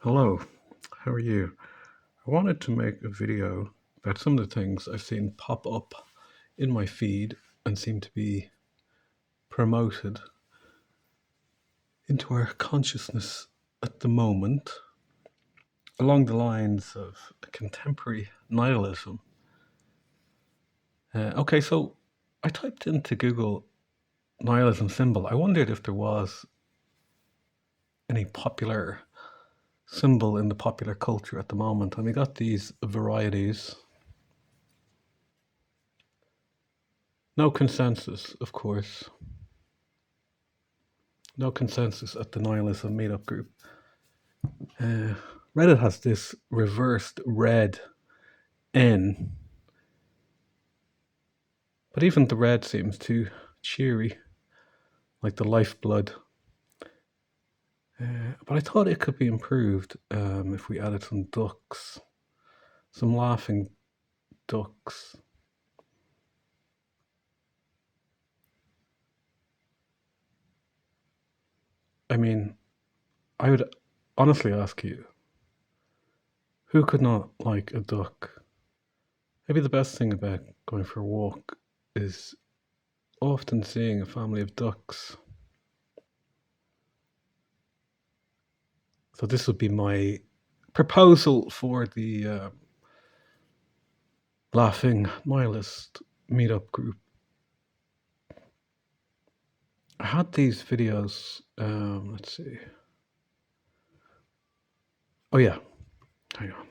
Hello, how are you? I wanted to make a video about some of the things I've seen pop up in my feed and seem to be promoted into our consciousness at the moment along the lines of contemporary nihilism. So I typed into Google nihilism symbol. I wondered if there was any popular symbol in the popular culture at the moment, and we got these varieties. No consensus, of course. No consensus at the nihilism meetup group. Reddit has this reversed red N, but even the red seems too cheery, like the lifeblood. But I thought it could be improved if we added some ducks, some laughing ducks. I mean, I would honestly ask you, who could not like a duck? Maybe the best thing about going for a walk is often seeing a family of ducks. So this would be my proposal for the laughing nihilist meetup group. I had these videos. Let's see. Oh yeah, hang on.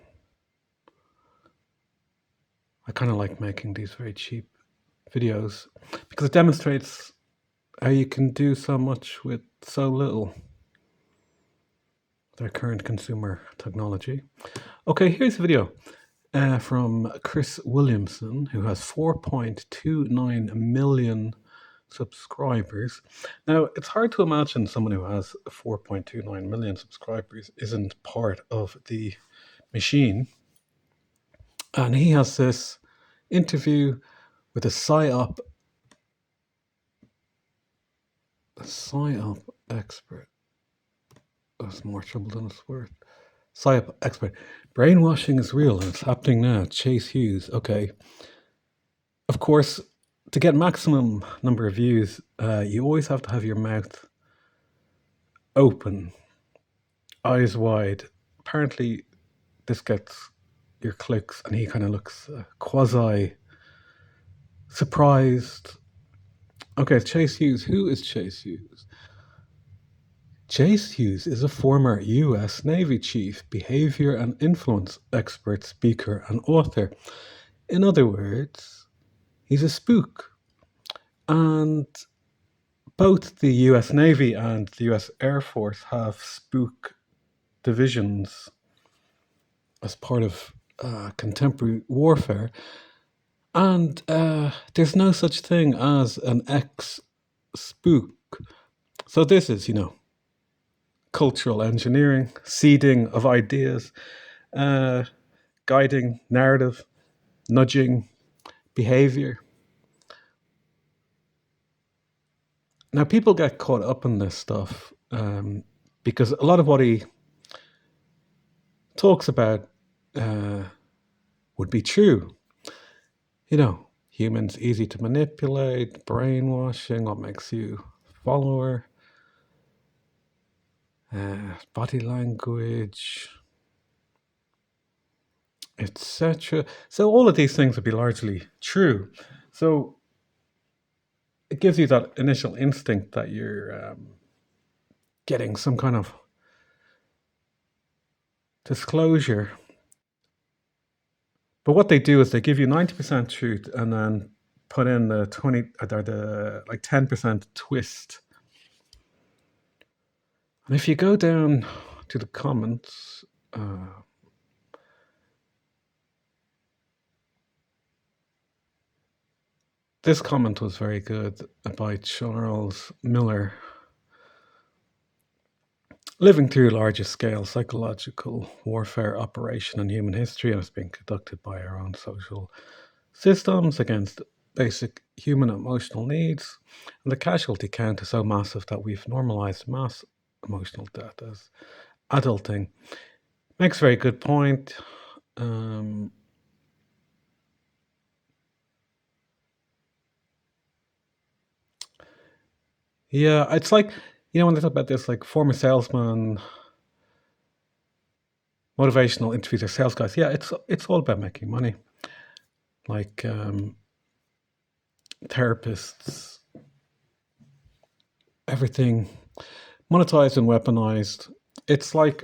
I kind of like making these very cheap videos because it demonstrates how you can do so much with so little. Their current consumer technology. Okay, here's a video from Chris Williamson, who has 4.29 million subscribers. Now, it's hard to imagine someone who has 4.29 million subscribers isn't part of the machine. And he has this interview with a psyop expert. That's more trouble than it's worth. Psyop expert. Brainwashing is real and it's happening now. Chase Hughes. Okay. Of course, to get maximum number of views, you always have to have your mouth open, eyes wide. Apparently, this gets your clicks, and he kind of looks quasi surprised. Okay, Chase Hughes. Who is Chase Hughes? Chase Hughes is a former US Navy chief, behavior and influence expert, speaker, and author. In other words, he's a spook. And both the US Navy and the US Air Force have spook divisions as part of contemporary warfare. And there's no such thing as an ex-spook. So this is, cultural engineering, seeding of ideas, guiding narrative, nudging behavior. Now, people get caught up in this stuff because a lot of what he talks about would be true. Humans easy to manipulate, brainwashing, what makes you a follower, body language, etc. So all of these things would be largely true. So it gives you that initial instinct that you're getting some kind of disclosure. But what they do is they give you 90% truth and then put in the 20 or the like 10% twist. And if you go down to the comments, this comment was very good by Charles Miller. Living through largest scale psychological warfare operation in human history, and it's being conducted by our own social systems against basic human emotional needs. And the casualty count is so massive that we've normalized mass emotional death as adulting. Makes a very good point. Um, yeah, it's like, when they talk about this, like former salesman, motivational interviews or sales guys. Yeah, it's all about making money. Like therapists, everything monetized and weaponized. It's like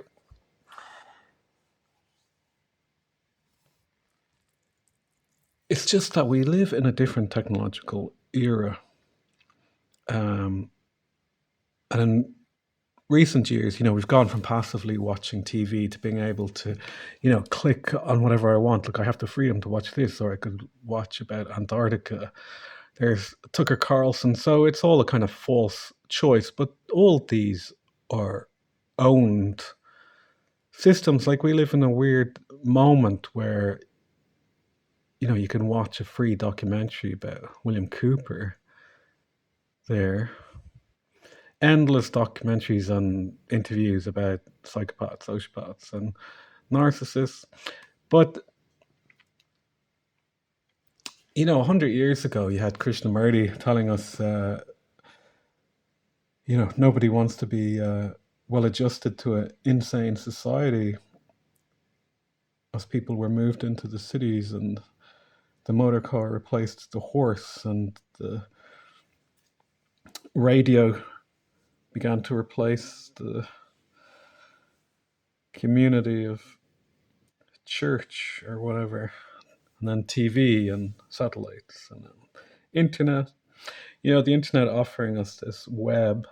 it's just that we live in a different technological era, um, and in recent years, we've gone from passively watching TV to being able to, click on whatever I want. Look, I have the freedom to watch this, or I could watch about Antarctica. There's Tucker Carlson, so it's all a kind of false choice. But all these are owned systems. Like we live in a weird moment where you can watch a free documentary about William Cooper there, endless documentaries and interviews about psychopaths, sociopaths, and narcissists. But 100 years ago, you had Krishnamurti telling us, nobody wants to be well adjusted to an insane society as people were moved into the cities and the motor car replaced the horse and the radio began to replace the community of church or whatever, and then TV and satellites and then internet. The internet offering us this web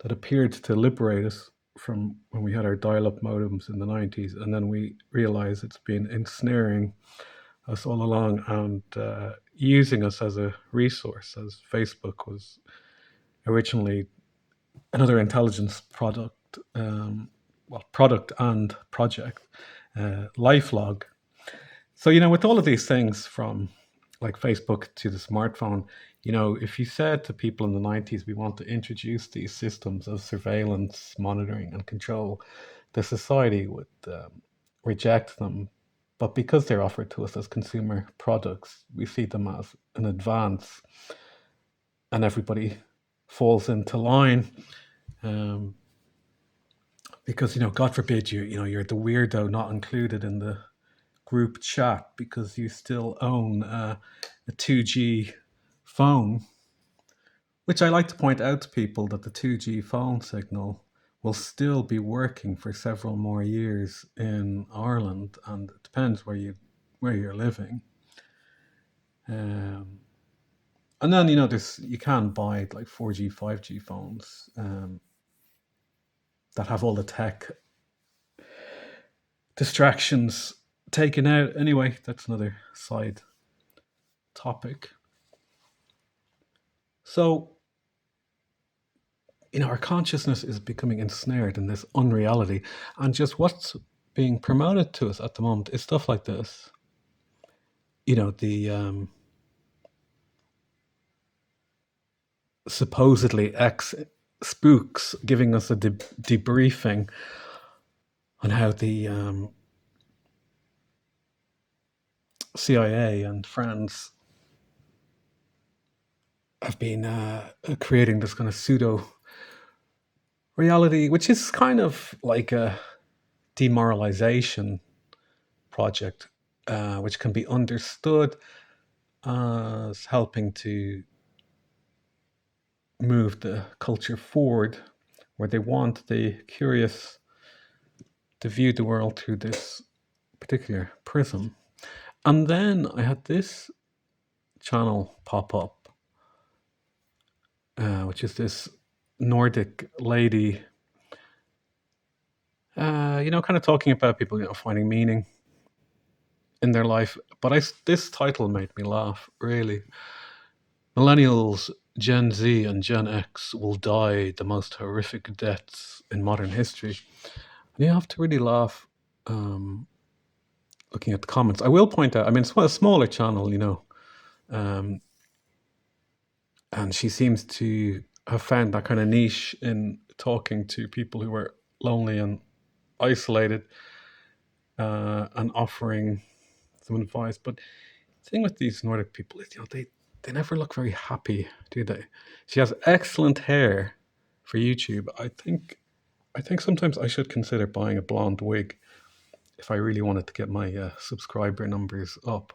that appeared to liberate us from when we had our dial-up modems in the 90s, and then we realized it's been ensnaring us all along and using us as a resource, as Facebook was originally another intelligence product, product and project, LifeLog. So, with all of these things from like Facebook to the smartphone, if you said to people in the 90s, we want to introduce these systems of surveillance, monitoring, and control, the society would reject them. But because they're offered to us as consumer products, we see them as an advance and everybody falls into line. Um, because, God forbid you're the weirdo not included in the group chat because you still own a 2G phone, which I like to point out to people that the 2G phone signal will still be working for several more years in Ireland, and it depends where you're living. Um, and then this you can buy like 4G, 5G phones that have all the tech distractions taken out. Anyway, that's another side topic. So our consciousness is becoming ensnared in this unreality, and just what's being promoted to us at the moment is stuff like this. The supposedly ex spooks giving us a debriefing on how the CIA and friends have been creating this kind of pseudo reality, which is kind of like a demoralization project, which can be understood as helping to move the culture forward, where they want the curious to view the world through this particular prism. And then I had this channel pop up, which is this Nordic lady, kind of talking about people, finding meaning in their life. But this title made me laugh, really. Millennials, Gen Z, and Gen X will die the most horrific deaths in modern history. And you have to really laugh looking at the comments. I will point out, I mean, it's a smaller channel, um, and she seems to have found that kind of niche in talking to people who are lonely and isolated and offering some advice. But the thing with these Nordic people is, they never look very happy, do they? She has excellent hair for YouTube. I think sometimes I should consider buying a blonde wig if I really wanted to get my subscriber numbers up.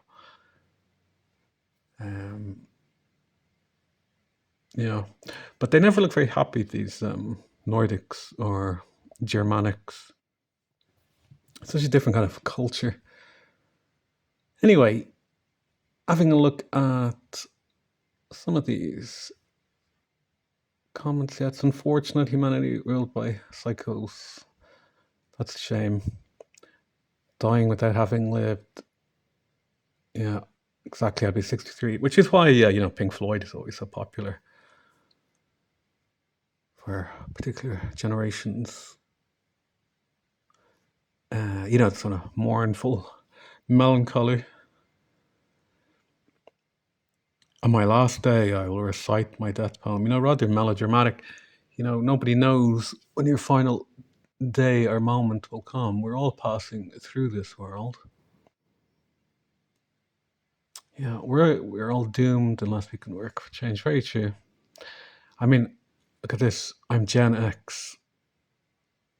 Um, yeah, but they never look very happy. These Nordics or Germanics. It's such a different kind of culture. Anyway, having a look at some of these comments, yeah, it's unfortunate humanity ruled by psychos. That's a shame. Dying without having lived. Yeah, exactly. I'd be 63, which is why, Pink Floyd is always so popular for particular generations. It's sort of mournful melancholy. On my last day, I will recite my death poem. Rather melodramatic. Nobody knows when your final day or moment will come. We're all passing through this world. Yeah, we're all doomed unless we can work for change. Very true. I mean, look at this. I'm Gen X.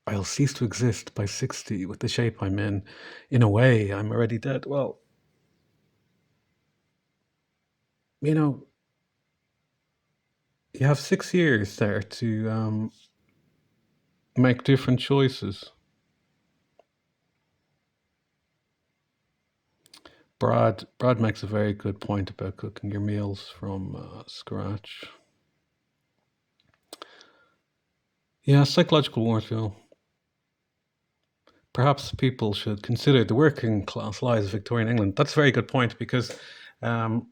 I'll cease to exist by 60 with the shape I'm in. In a way, I'm already dead. Well, you know, you have 6 years there to make different choices. Brad makes a very good point about cooking your meals from scratch. Yeah, psychological warfare. Perhaps people should consider the working class lives of Victorian England. That's a very good point because um,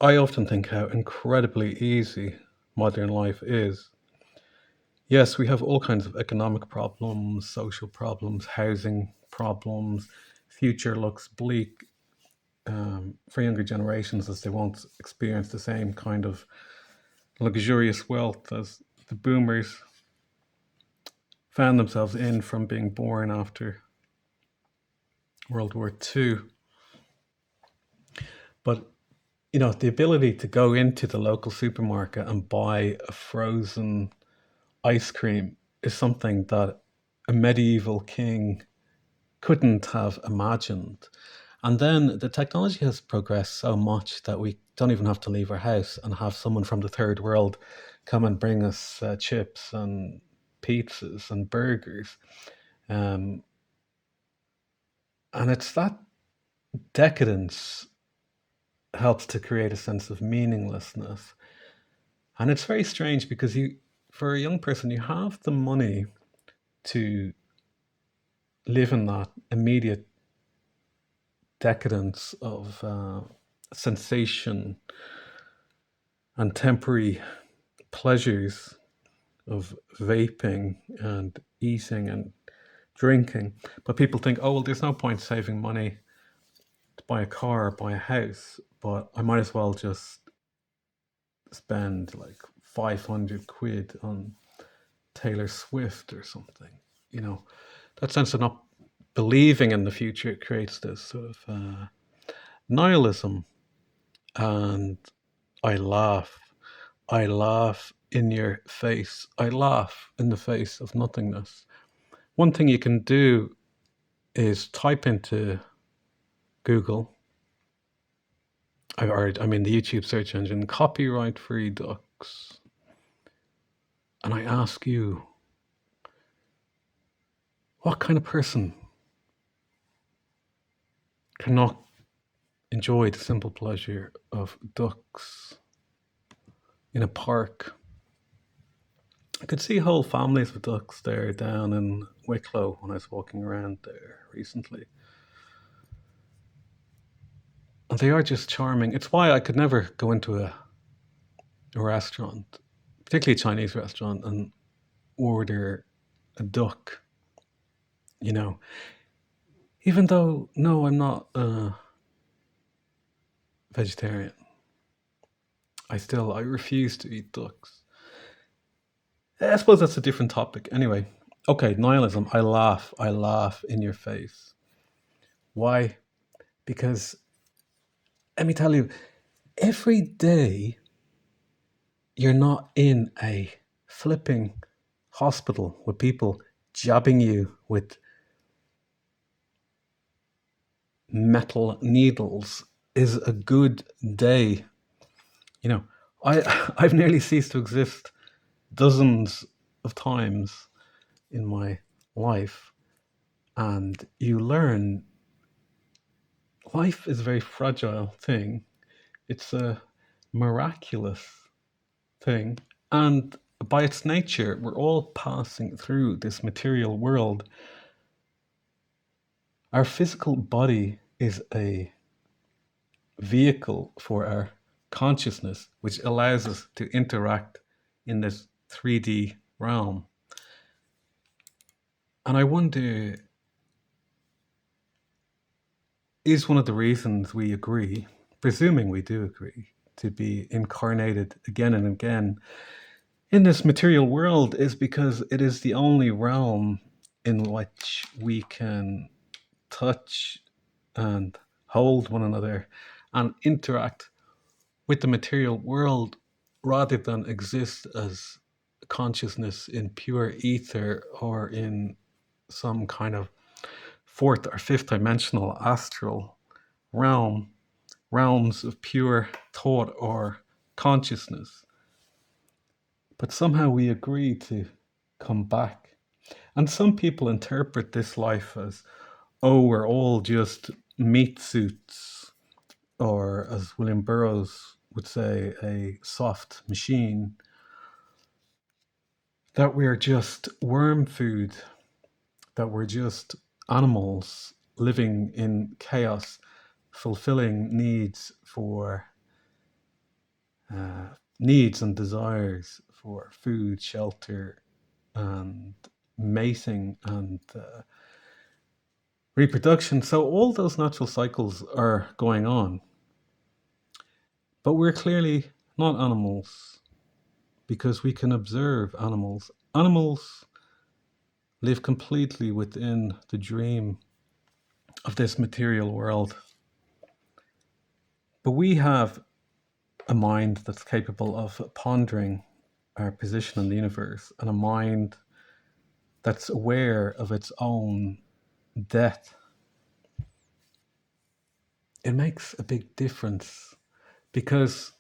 I often think how incredibly easy modern life is. Yes, we have all kinds of economic problems, social problems, housing problems. Future looks bleak for younger generations as they won't experience the same kind of luxurious wealth as the boomers found themselves in from being born after World War II. But the ability to go into the local supermarket and buy a frozen ice cream is something that a medieval king couldn't have imagined. And then the technology has progressed so much that we don't even have to leave our house and have someone from the third world come and bring us chips and pizzas and burgers. Um, and it's that decadence helps to create a sense of meaninglessness. And it's very strange because for a young person, you have the money to live in that immediate decadence of sensation and temporary pleasures of vaping and eating and drinking. But people think, oh, well, there's no point saving money to buy a car or buy a house, but I might as well just spend like 500 quid on Taylor Swift or something. You know, that sense of not believing in the future creates this sort of nihilism. And I laugh. I laugh in your face. I laugh in the face of nothingness. One thing you can do is type into Google, the YouTube search engine, copyright free ducks. And I ask you, what kind of person cannot enjoy the simple pleasure of ducks in a park? I could see whole families of ducks there down in Wicklow when I was walking around there recently. And they are just charming. It's why I could never go into a restaurant, particularly a Chinese restaurant, and order a duck, you know. Even though, no, I'm not a vegetarian. I refuse to eat ducks. I suppose that's a different topic. Anyway, Okay, nihilism. I laugh in your face. Why? Because let me tell you, every day you're not in a flipping hospital with people jabbing you with metal needles is a good day. You know, I've nearly ceased to exist dozens of times in my life, and you learn life is a very fragile thing. It's a miraculous thing, and by its nature, we're all passing through this material world. Our physical body is a vehicle for our consciousness, which allows us to interact in this 3D realm. And I wonder, is one of the reasons we agree, presuming we do agree, to be incarnated again and again in this material world is because it is the only realm in which we can touch and hold one another and interact with the material world rather than exist as consciousness in pure ether or in some kind of fourth or fifth dimensional astral realm, realms of pure thought or consciousness. But somehow we agree to come back. And some people interpret this life as, oh, we're all just meat suits, or as William Burroughs would say, a soft machine, that we're just worm food, that we're just animals living in chaos, fulfilling uh, needs and desires for food, shelter, and mating and reproduction. So all those natural cycles are going on, but we're clearly not animals because we can observe animals. Animals live completely within the dream of this material world. But we have a mind that's capable of pondering our position in the universe and a mind that's aware of its own death. It makes a big difference because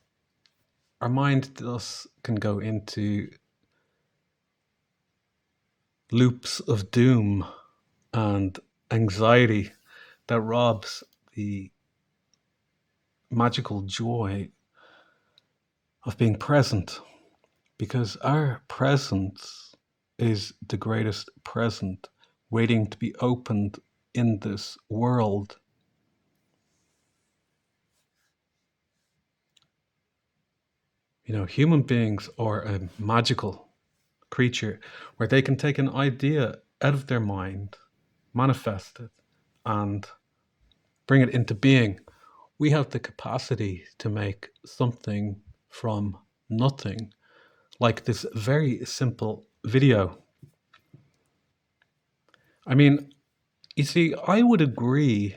our mind thus can go into loops of doom and anxiety that robs the magical joy of being present, because our presence is the greatest present waiting to be opened in this world. You know, human beings are a magical creature where they can take an idea out of their mind, manifest it, and bring it into being. We have the capacity to make something from nothing, like this very simple video. I mean, you see, I would agree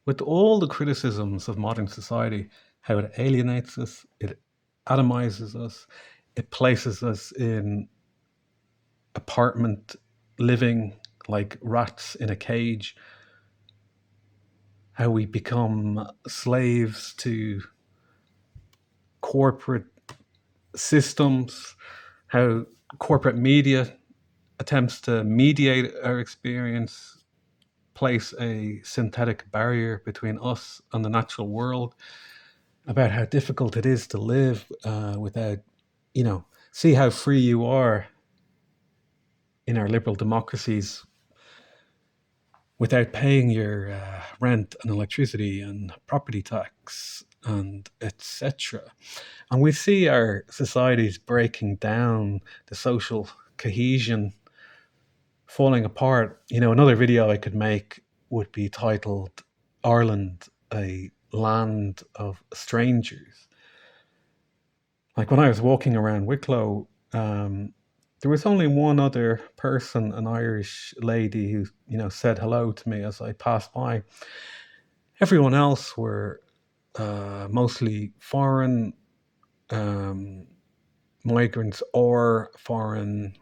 with all the criticisms of modern society, how it alienates us, it atomizes us, it places us in apartment living like rats in a cage, how we become slaves to corporate systems, how corporate media attempts to mediate our experience, place a synthetic barrier between us and the natural world, about how difficult it is to live without, see how free you are in our liberal democracies without paying your rent and electricity and property tax and etc. And we see our societies breaking down, the social cohesion falling apart. Another video I could make would be titled Ireland, a Land of Strangers. Like when I was walking around Wicklow, There was only one other person, an Irish lady, who said hello to me as I passed by. Everyone else were mostly foreign um, migrants or foreign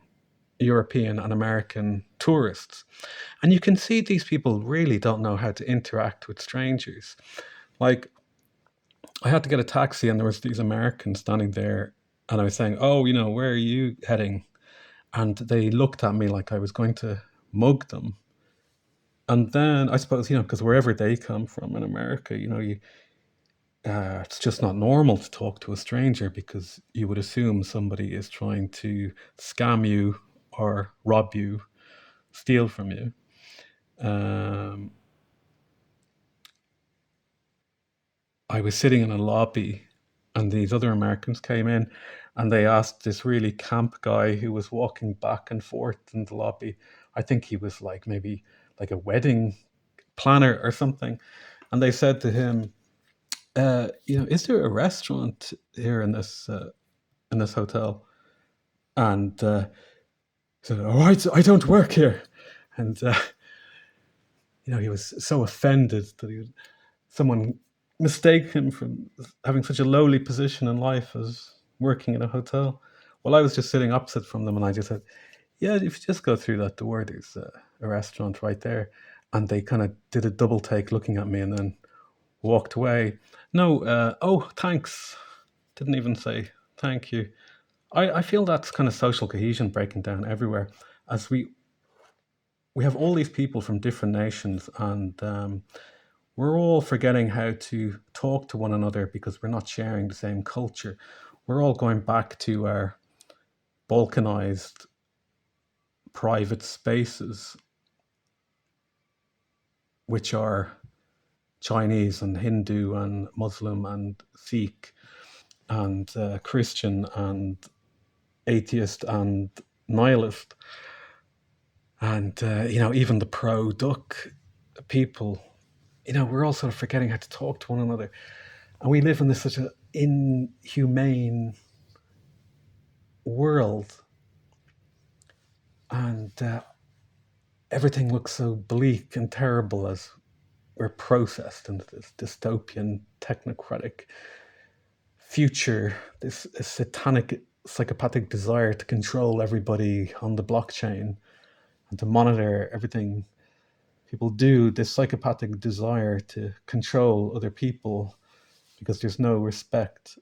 European and American tourists. And you can see these people really don't know how to interact with strangers. Like, I had to get a taxi, and there was these Americans standing there, and I was saying, "Oh, where are you heading?" And they looked at me like I was going to mug them. And then I suppose, because wherever they come from in America, it's just not normal to talk to a stranger because you would assume somebody is trying to scam you or rob you, steal from you. Um, I was sitting in a lobby, and these other Americans came in, and they asked this really camp guy who was walking back and forth in the lobby. I think he was like maybe like a wedding planner or something. And they said to him, is there a restaurant here in this hotel? And he said, "Oh, I don't work here." And he was so offended that someone mistake him for having such a lowly position in life as working in a hotel. Well, I was just sitting opposite from them, and I just said, "Yeah, if you just go through that door, there's a restaurant right there." And they kind of did a double take, looking at me, and then walked away. No, oh, thanks. Didn't even say thank you. I feel that's kind of social cohesion breaking down everywhere, as we have all these people from different nations, and we're all forgetting how to talk to one another because we're not sharing the same culture. We're all going back to our balkanized private spaces, which are Chinese and Hindu and Muslim and Sikh and Christian and atheist and nihilist. And, even the pro duck people, we're all sort of forgetting how to talk to one another. And we live in this such an inhumane world. And everything looks so bleak and terrible as we're processed into this dystopian, technocratic future, this satanic, psychopathic desire to control everybody on the blockchain and to monitor everything people do, this psychopathic desire to control other people because there's no respect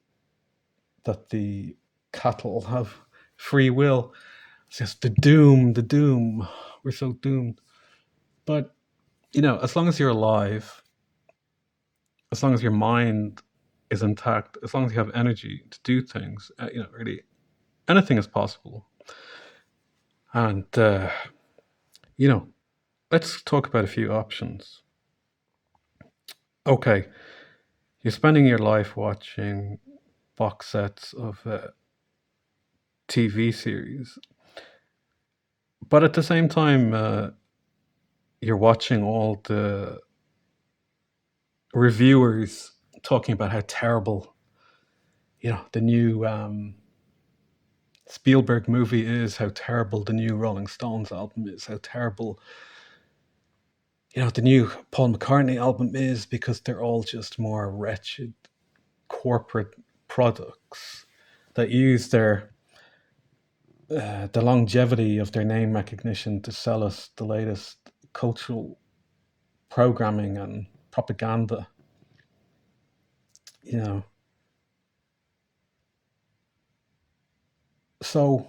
that the cattle have free will. It's just the doom, the doom. We're so doomed. But, as long as you're alive, as long as your mind is intact, as long as you have energy to do things, really anything is possible. And, you know, let's talk about a few options. Okay, you're spending your life watching box sets of TV series, but at the same time, you're watching all the reviewers talking about how terrible, the new Spielberg movie is, how terrible the new Rolling Stones album is, how terrible, the new Paul McCartney album is, because they're all just more wretched corporate products that use the longevity of their name recognition to sell us the latest cultural programming and propaganda. You know, so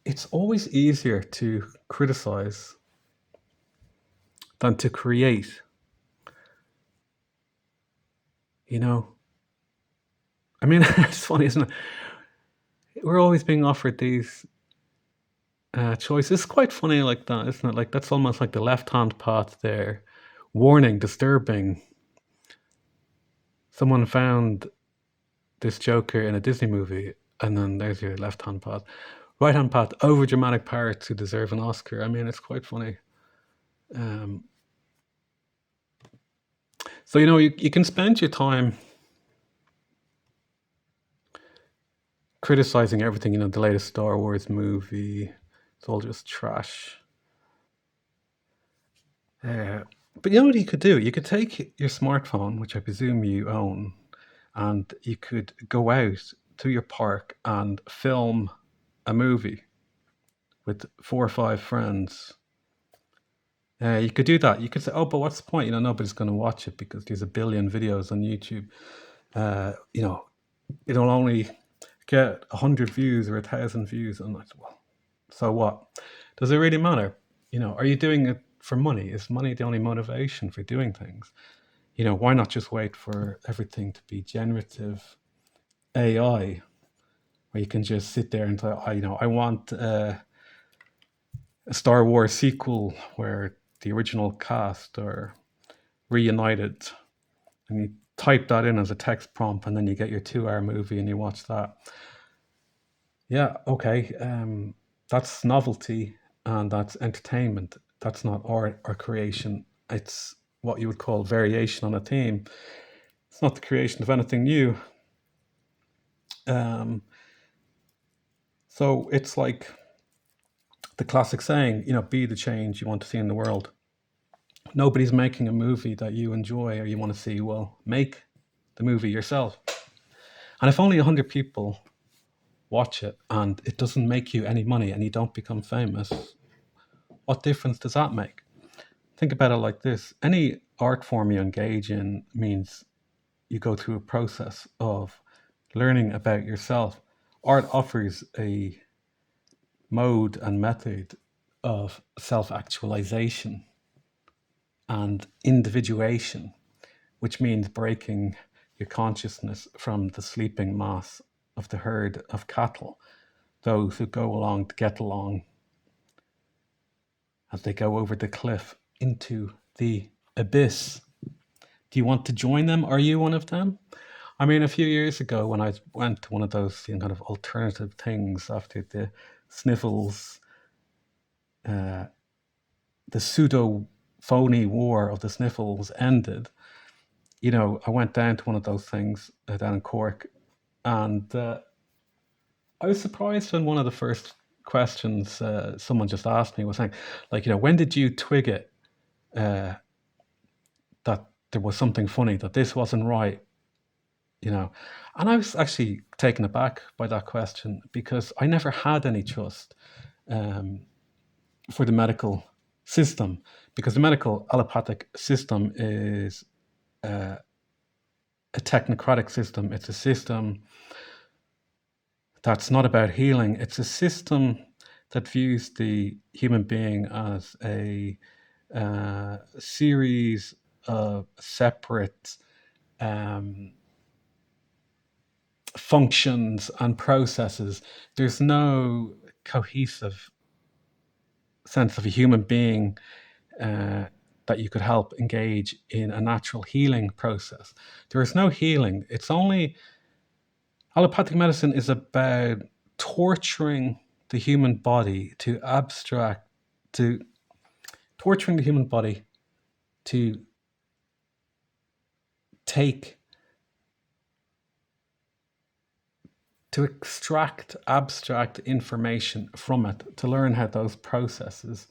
it's always easier to criticize than to create. You know, I mean, it's funny, isn't it? We're always being offered these choices. It's quite funny like that, isn't it? Like, that's almost like the left-hand path there. Warning, disturbing. Someone found this Joker in a Disney movie, and then there's your left-hand path. Right-hand path, over-dramatic parts who deserve an Oscar. I mean, it's quite funny. Um, so, you can spend your time criticizing everything, the latest Star Wars movie. It's all just trash. Uh, but you know what you could do? You could take your smartphone, which I presume you own, and you could go out to your park and film a movie with 4 or 5 friends. You could do that. You could say, "Oh, but what's the point? Nobody's going to watch it because there's a billion videos on YouTube. You know, it'll only get 100 views or 1,000 views." And like, well, so what? Does it really matter? Are you doing it for money? Is money the only motivation for doing things? Why not just wait for everything to be generative AI, where you can just sit there and say, I want a Star Wars sequel where the original cast are reunited, and you type that in as a text prompt, and then you get your 2-hour movie and you watch that. Yeah, okay. That's novelty and that's entertainment. That's not art or creation. It's what you would call variation on a theme. It's not the creation of anything new. Um, so it's like the classic saying, be the change you want to see in the world. Nobody's making a movie that you enjoy or you want to see. Well, make the movie yourself. And if only 100 people watch it and it doesn't make you any money and you don't become famous, what difference does that make? Think about it like this. Any art form you engage in means you go through a process of learning about yourself. Art offers a mode and method of self-actualization and individuation, which means breaking your consciousness from the sleeping mass of the herd of cattle, those who go along to get along as they go over the cliff into the abyss. Do you want to join them? Are you one of them? I mean, a few years ago when I went to one of those kind of alternative things after the sniffles, the pseudo phony war of the sniffles ended, I went down to one of those things down in Cork, and I was surprised when one of the first questions someone just asked me was saying, like, when did you twig it uh, that there was something funny, that this wasn't right, And I was actually taken aback by that question because I never had any trust um, for the medical system, because the medical allopathic system is uh, a technocratic system. It's a system that's not about healing. It's a system that views the human being as a series of separate functions and processes. There's no cohesive sense of a human being that you could help engage in a natural healing process. There is no healing. It's only allopathic medicine is about torturing the human body to torturing the human body to take to extract abstract information from it, to learn how those processes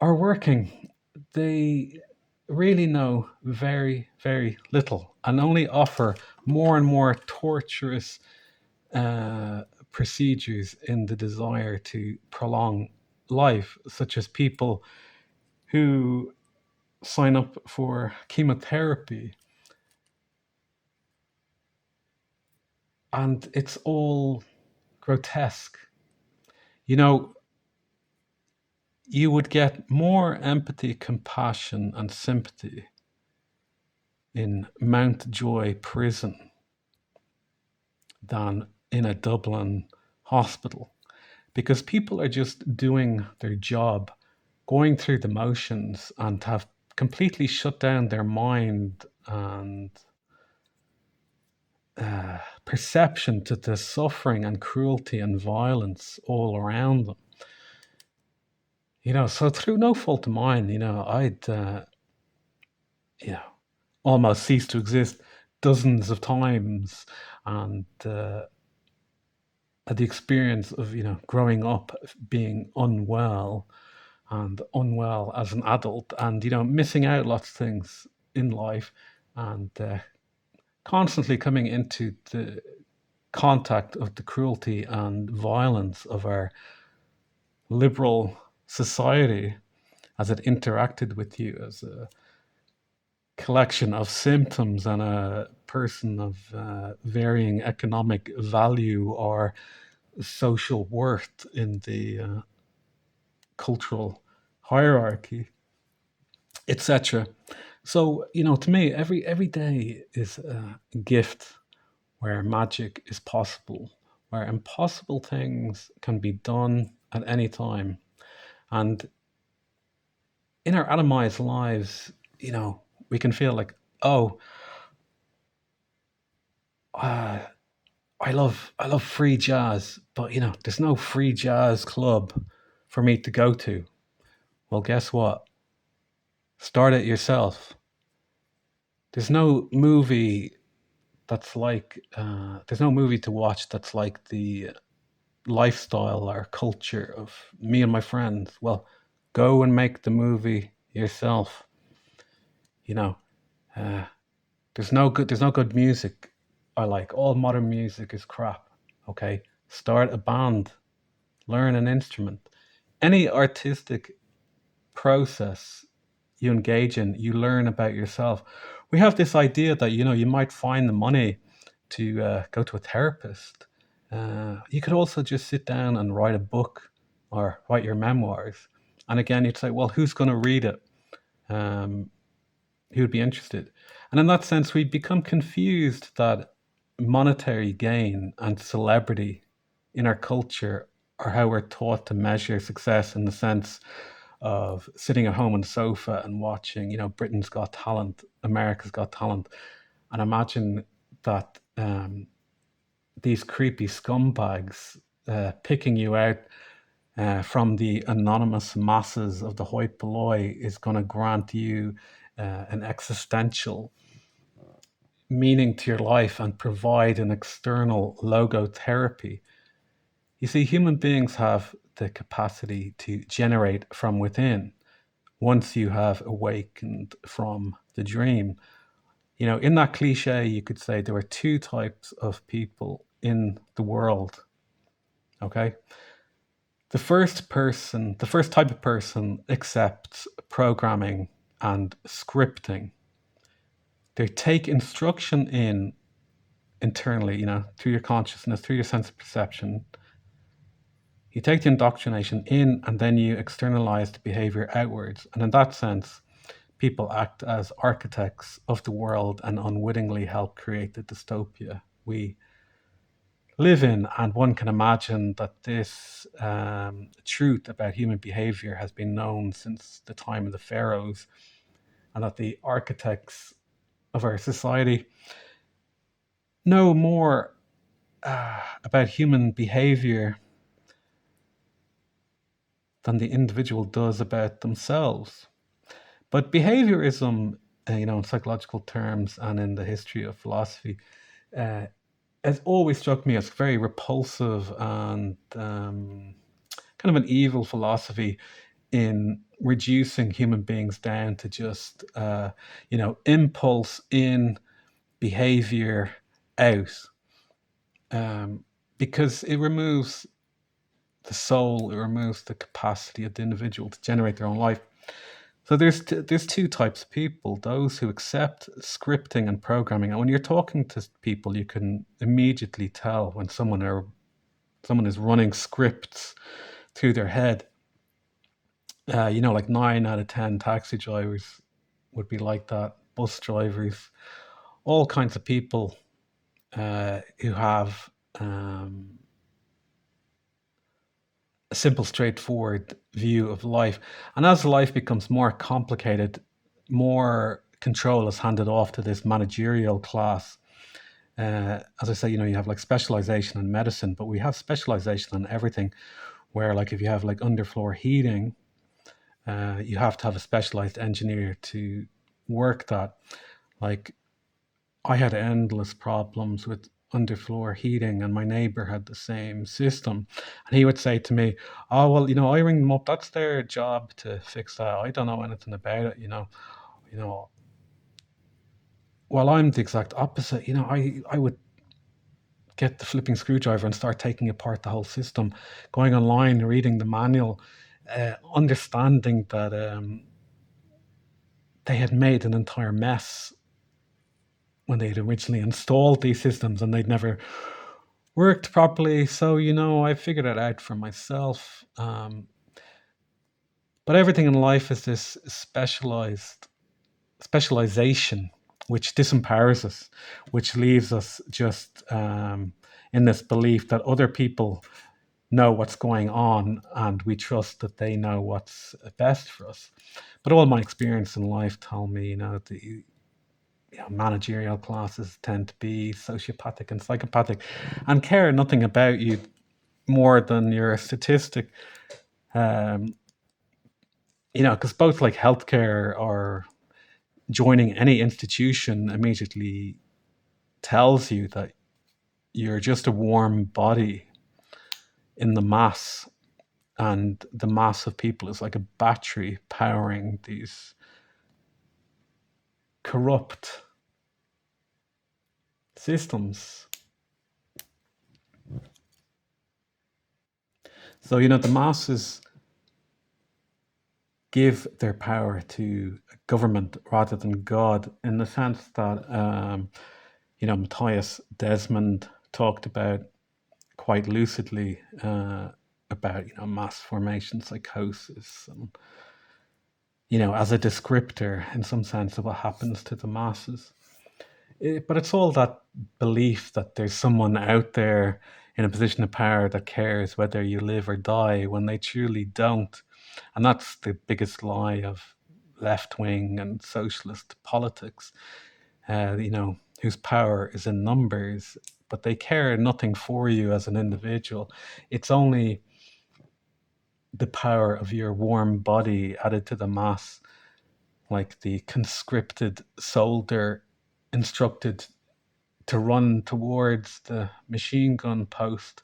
are working. They really know very, very little and only offer more and more torturous procedures in the desire to prolong life, such as people who sign up for chemotherapy. And it's all grotesque. You know, you would get more empathy, compassion, and sympathy in Mountjoy prison than in a Dublin hospital, because people are just doing their job, going through the motions, and have completely shut down their mind and perception to the suffering and cruelty and violence all around them. So through no fault of mine, I'd you know almost ceased to exist dozens of times, and the experience of growing up being unwell and unwell as an adult, and missing out lots of things in life, and constantly coming into the contact of the cruelty and violence of our liberal society as it interacted with you as a collection of symptoms and a person of varying economic value or social worth in the cultural hierarchy, etc. So, to me, every day is a gift where magic is possible, where impossible things can be done at any time. And in our atomized lives, we can feel like, oh, uh, I love free jazz, but there's no free jazz club for me to go to. Well, guess what? Start it yourself. There's no movie there's no movie to watch that's like the lifestyle or culture of me and my friends. Well, go and make the movie yourself. You know, uh, there's no good music. I like all modern music is crap. Okay, start a band, learn an instrument. Any artistic process you engage in, you learn about yourself. We have this idea that you might find the money to go to a therapist. You could also just sit down and write a book or write your memoirs. And again, you'd say, well, who's going to read it? Um, who would be interested? And in that sense, we become confused that monetary gain and celebrity in our culture are how we're taught to measure success in the sense of sitting at home on the sofa and watching, Britain's Got Talent, America's Got Talent, and imagine that these creepy scumbags picking you out from the anonymous masses of the hoi polloi is going to grant you an existential meaning to your life and provide an external logotherapy. You see, human beings have the capacity to generate from within once you have awakened from the dream. In that cliche, you could say there were two types of people in the world. Okay. The first type of person accepts programming and scripting. They take instruction in internally, through your consciousness, through your sense of perception. You take the indoctrination in and then you externalize the behavior outwards. And in that sense, people act as architects of the world and unwittingly help create the dystopia we live in. And one can imagine that this truth about human behavior has been known since the time of the pharaohs, and that the architects of our society know more about human behavior than the individual does about themselves. But behaviorism, in psychological terms and in the history of philosophy, uh, has always struck me as very repulsive and kind of an evil philosophy in reducing human beings down to just, impulse in, behavior out, because it removes the soul, it removes the capacity of the individual to generate their own life. So there's two types of people: those who accept scripting and programming. And when you're talking to people, you can immediately tell when someone is running scripts through their head. Like 9 out of 10 taxi drivers would be like that. Bus drivers, all kinds of people who have a simple, straightforward view of life. And as life becomes more complicated, more control is handed off to this managerial class. As I say, you have like specialization in medicine, but we have specialization in everything. Where, like, if you have like underfloor heating, you have to have a specialized engineer to work that. Like, I had endless problems with underfloor heating, and my neighbor had the same system. And he would say to me, "Oh, well, I ring them up. That's their job to fix that. I don't know anything about it, You know, well, I'm the exact opposite. I would get the flipping screwdriver and start taking apart the whole system, going online, reading the manual, understanding that they had made an entire mess when they had originally installed these systems and they'd never worked properly. So, I figured it out for myself. But everything in life is this specialization, which disempowers us, which leaves us just in this belief that other people know what's going on and we trust that they know what's best for us. But all my experience in life told me, the managerial classes tend to be sociopathic and psychopathic and care nothing about you more than you're a statistic. Um, because both like healthcare or joining any institution immediately tells you that you're just a warm body in the mass, and the mass of people is like a battery powering these corrupt systems. So, the masses give their power to government rather than God, in the sense that, Matthias Desmond talked about quite lucidly about, mass formation psychosis and, as a descriptor in some sense of what happens to the masses. But it's all that belief that there's someone out there in a position of power that cares whether you live or die when they truly don't. And that's the biggest lie of left wing and socialist politics, whose power is in numbers, but they care nothing for you as an individual. It's only the power of your warm body added to the mass, like the conscripted soldier instructed to run towards the machine gun post.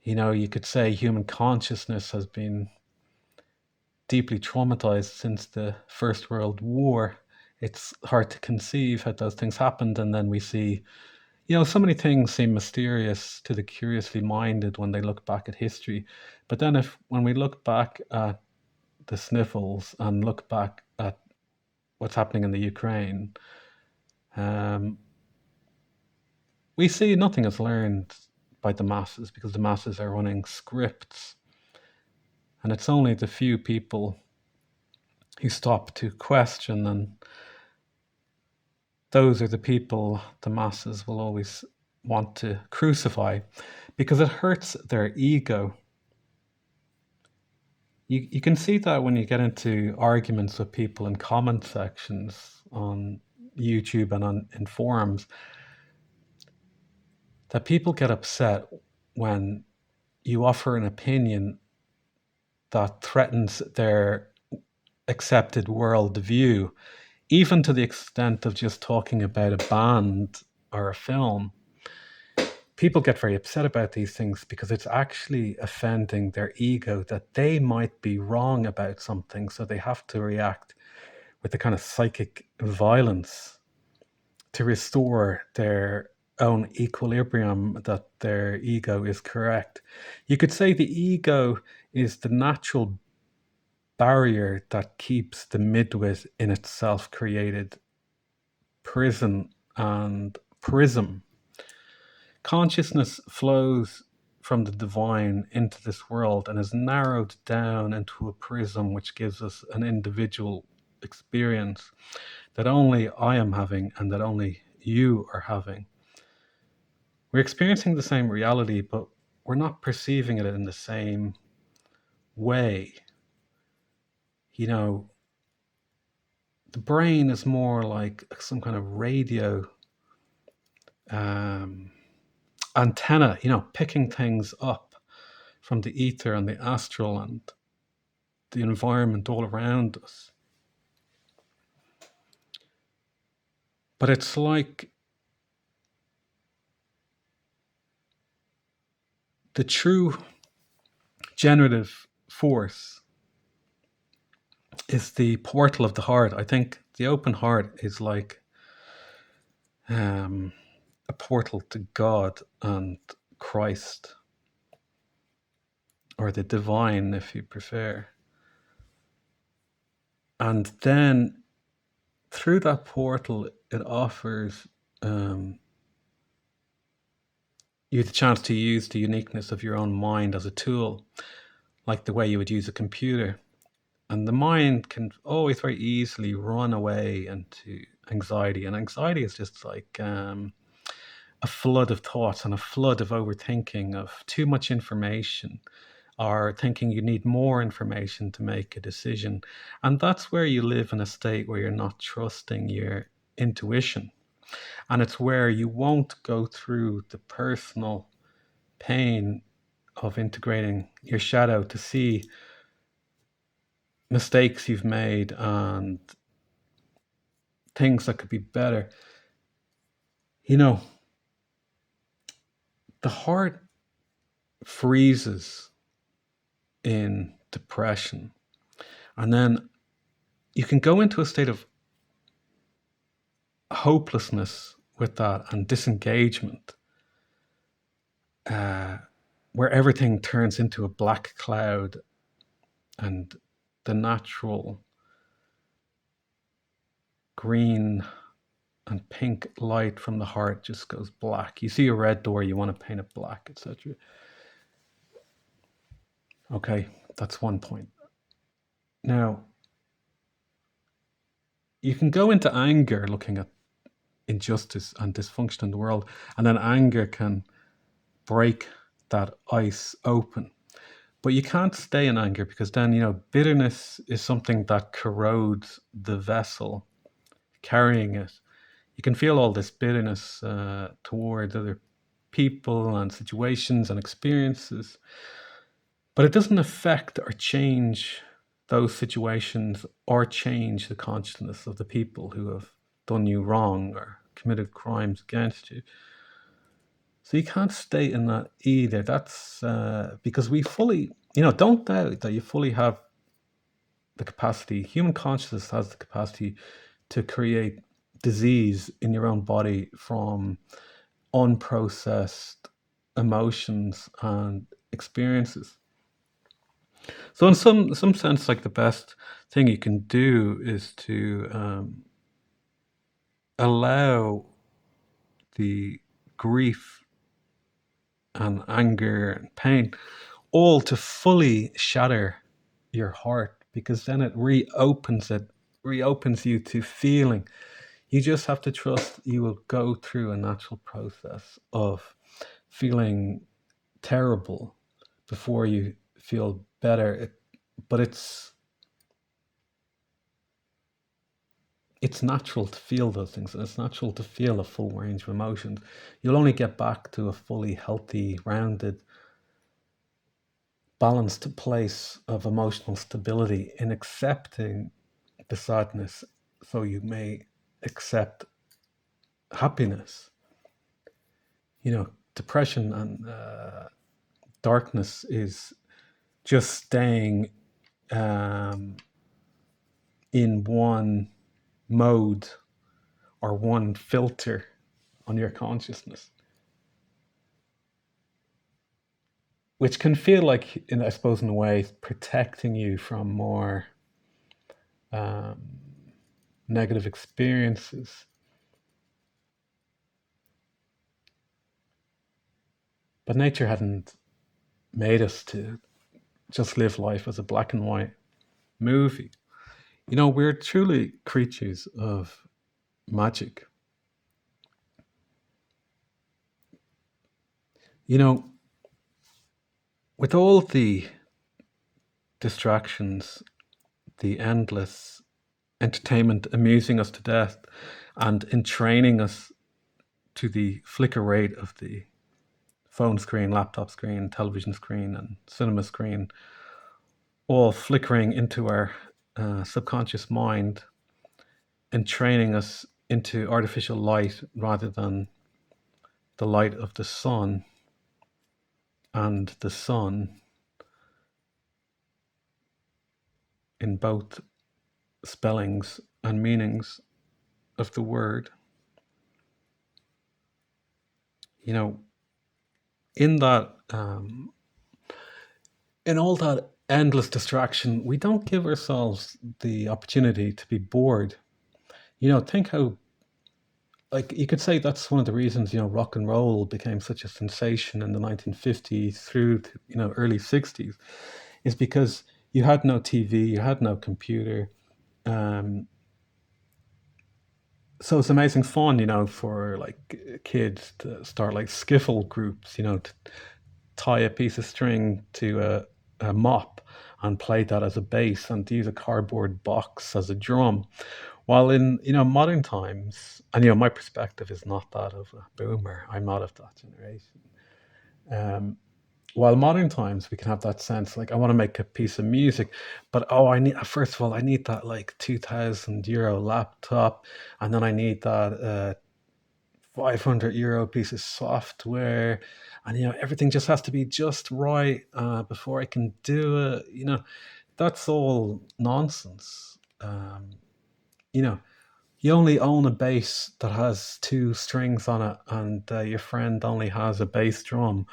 You could say human consciousness has been deeply traumatized since the First World War. It's hard to conceive how those things happened. And then we see, so many things seem mysterious to the curiously minded when they look back at history. But then when we look back at the sniffles and look back at what's happening in the Ukraine, um, we see nothing is learned by the masses because the masses are running scripts. And it's only the few people who stop to question, and those are the people the masses will always want to crucify because it hurts their ego. You can see that when you get into arguments with people in comment sections on YouTube and in forums, that people get upset when you offer an opinion that threatens their accepted worldview, even to the extent of just talking about a band or a film. People get very upset about these things because it's actually offending their ego that they might be wrong about something, so they have to react with a kind of psychic violence to restore their own equilibrium that their ego is correct. You could say the ego is the natural barrier that keeps the midwit in its self-created prison and prism. Consciousness flows from the divine into this world and is narrowed down into a prism which gives us an individual experience that only I am having and that only you are having. We're experiencing the same reality, but we're not perceiving it in the same way. The brain is more like some kind of radio antenna, picking things up from the ether and the astral and the environment all around us. But it's like the true generative force is the portal of the heart. I think the open heart is like um, a portal to God and Christ, or the divine, if you prefer. And then through that portal, it offers you the chance to use the uniqueness of your own mind as a tool, like the way you would use a computer. And the mind can always very easily run away into anxiety. And anxiety is just like a flood of thoughts and a flood of overthinking of too much information, or thinking you need more information to make a decision. And that's where you live in a state where you're not trusting your intuition. And it's where you won't go through the personal pain of integrating your shadow to see mistakes you've made and things that could be better. You know, the heart freezes in depression, and then you can go into a state of hopelessness with that and disengagement, uh, where everything turns into a black cloud and the natural green and pink light from the heart just goes black. You see a red door, you want to paint it black, etc. Okay, that's one point. Now, you can go into anger looking at injustice and dysfunction in the world, and then anger can break that ice open. But you can't stay in anger, because then, bitterness is something that corrodes the vessel carrying it. You can feel all this bitterness towards other people and situations and experiences, but it doesn't affect or change those situations or change the consciousness of the people who have done you wrong or committed crimes against you. So you can't stay in that either. That's because we fully, don't doubt that you fully have the capacity, human consciousness has the capacity to create disease in your own body from unprocessed emotions and experiences. So in some sense, like, the best thing you can do is to allow the grief and anger and pain all to fully shatter your heart, because then it reopens you to feeling. You just have to trust you will go through a natural process of feeling terrible before you feel better. But it's natural to feel those things, and it's natural to feel a full range of emotions. You'll only get back to a fully healthy, rounded, balanced place of emotional stability in accepting the sadness, so you may accept happiness. Depression and darkness is just staying in one mode or one filter on your consciousness, which can feel like, I suppose, in a way, protecting you from more um, negative experiences. But nature hadn't made us to just live life as a black and white movie. We're truly creatures of magic. You know, with all the distractions, the endless entertainment amusing us to death, and entraining us to the flicker rate of the phone screen, laptop screen, television screen, and cinema screen, all flickering into our subconscious mind and training us into artificial light rather than the light of the sun. and the sun in both spellings and meanings of the word, you know, in that, in all that endless distraction, we don't give ourselves the opportunity to be bored. Think how, like, you could say that's one of the reasons, rock and roll became such a sensation in the 1950s through to, early 60s, is because you had no TV, you had no computer. Um, so it's amazing fun, for like kids to start like skiffle groups, to tie a piece of string to a mop and play that as a bass and to use a cardboard box as a drum. While in modern times, and my perspective is not that of a boomer. I'm not of that generation. Um, while modern times we can have that sense like I want to make a piece of music, but oh, I need first of all I need that like €2,000 laptop, and then I need that 500 € piece of software, and everything just has to be just right before I can do it. That's all nonsense. You know, you only own a bass that has two strings on it, and your friend only has a bass drum.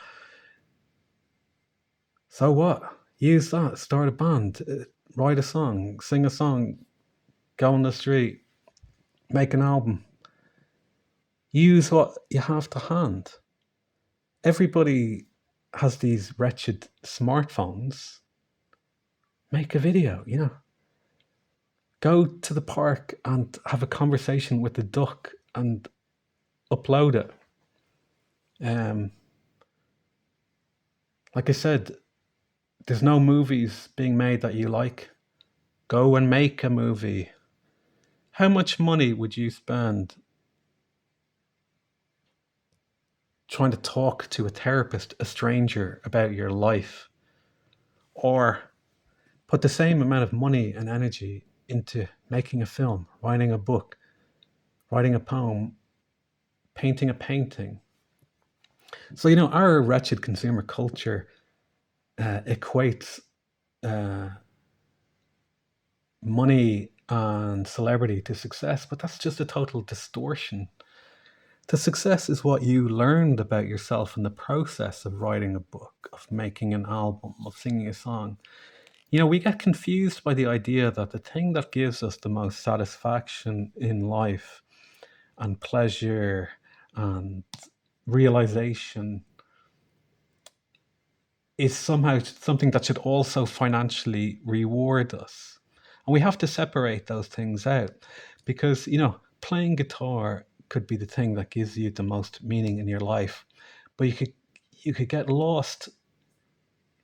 So what? Use that. Start a band. Write a song. Sing a song. Go on the street. Make an album. Use what you have to hand. Everybody has these wretched smartphones. Make a video. Go to the park and have a conversation with the duck and upload it. Like I said, there's no movies being made that you like. Go and make a movie. How much money would you spend trying to talk to a therapist, a stranger, about your life? Or put the same amount of money and energy into making a film, writing a book, writing a poem, painting a painting. So, our wretched consumer culture equates uh, money and celebrity to success, but that's just a total distortion. The success is what you learned about yourself in the process of writing a book, of making an album, of singing a song. We get confused by the idea that the thing that gives us the most satisfaction in life and pleasure and realization is somehow something that should also financially reward us. And we have to separate those things out because, playing guitar could be the thing that gives you the most meaning in your life, but you could get lost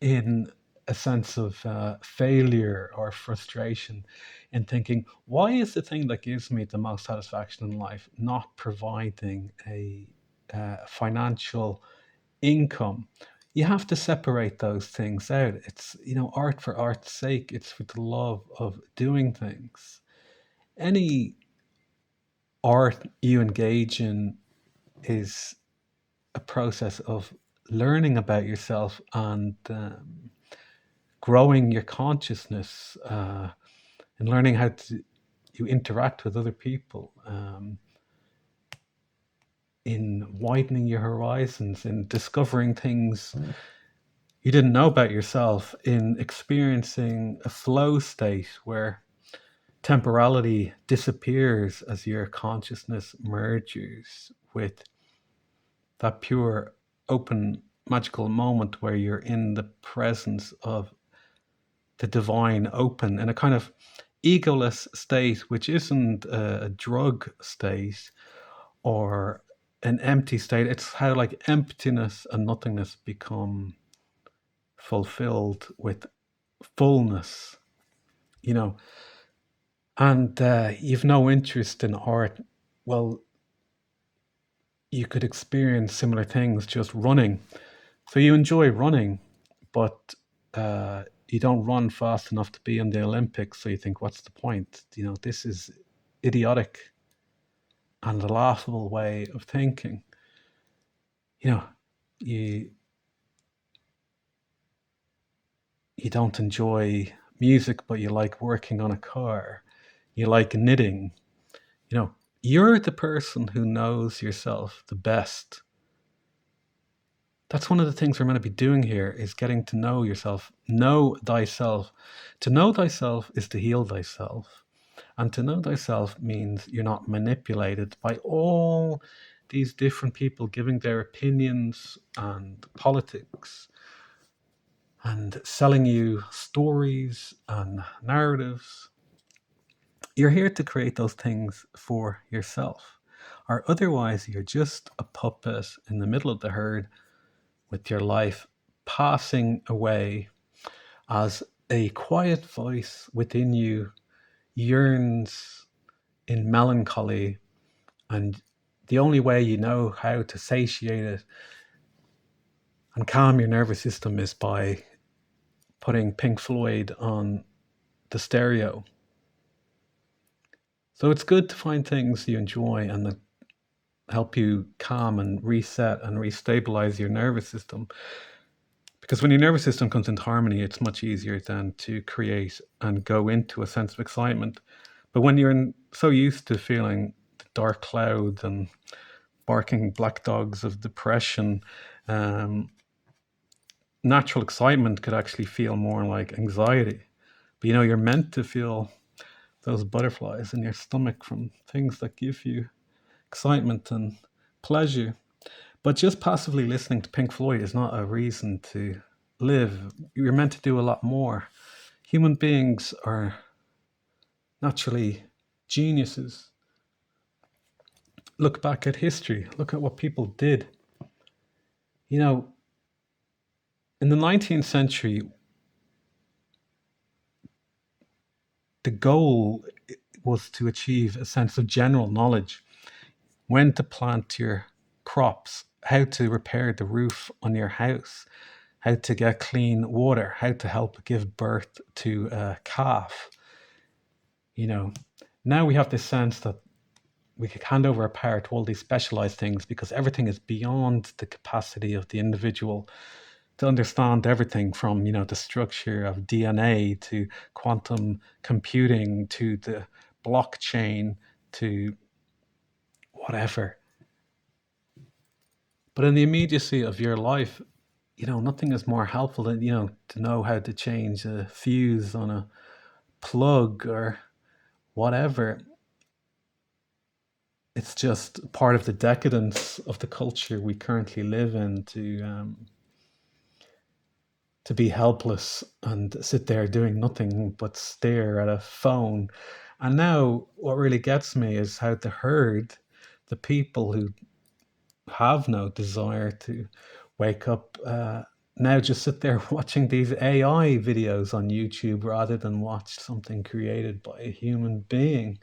in a sense of failure or frustration in thinking, why is the thing that gives me the most satisfaction in life not providing a financial income? You have to separate those things out. It's, art for art's sake. It's for the love of doing things. Any art you engage in is a process of learning about yourself and growing your consciousness and learning how to you interact with other people, in widening your horizons, in discovering things you didn't know about yourself, in experiencing a flow state where temporality disappears as your consciousness merges with that pure, open, magical moment where you're in the presence of the divine, open, in a kind of egoless state, which isn't a drug state or an empty state. It's how like emptiness and nothingness become fulfilled with fullness, you know. And you've no interest in art. Well, you could experience similar things just running. So you enjoy running, but you don't run fast enough to be in the Olympics. So you think, what's the point? This is idiotic and a laughable way of thinking. You know, you you don't enjoy music, but you like working on a car. You like knitting. You know, you're the person who knows yourself the best. That's one of the things we're meant to be doing here is getting to know yourself. Know thyself. To know thyself is to heal thyself. And to know thyself means you're not manipulated by all these different people giving their opinions and politics and selling you stories and narratives. You're here to create those things for yourself. Or otherwise, you're just a puppet in the middle of the herd with your life passing away as a quiet voice within you yearns in melancholy, and the only way you know how to satiate it and calm your nervous system is by putting Pink Floyd on the stereo. So it's good to find things you enjoy and that help you calm and reset and restabilize your nervous system. Because when your nervous system comes into harmony, it's much easier then to create and go into a sense of excitement. But when so used to feeling the dark clouds and barking black dogs of depression, um, natural excitement could actually feel more like anxiety. But you're meant to feel those butterflies in your stomach from things that give you excitement and pleasure. But just passively listening to Pink Floyd is not a reason to live. You're meant to do a lot more. Human beings are naturally geniuses. Look back at history, look at what people did. You know, in the 19th century, the goal was to achieve a sense of general knowledge, when to plant your crops, how to repair the roof on your house, how to get clean water, how to help give birth to a calf. Now we have this sense that we could hand over our power to all these specialized things because everything is beyond the capacity of the individual to understand everything from, the structure of DNA to quantum computing to the blockchain to whatever. But in the immediacy of your life, nothing is more helpful than, to know how to change a fuse on a plug or whatever. It's just part of the decadence of the culture we currently live in to be helpless and sit there doing nothing but stare at a phone. And now what really gets me is how the herd, the people who have no desire to wake up, now just sit there watching these AI videos on YouTube rather than watch something created by a human being.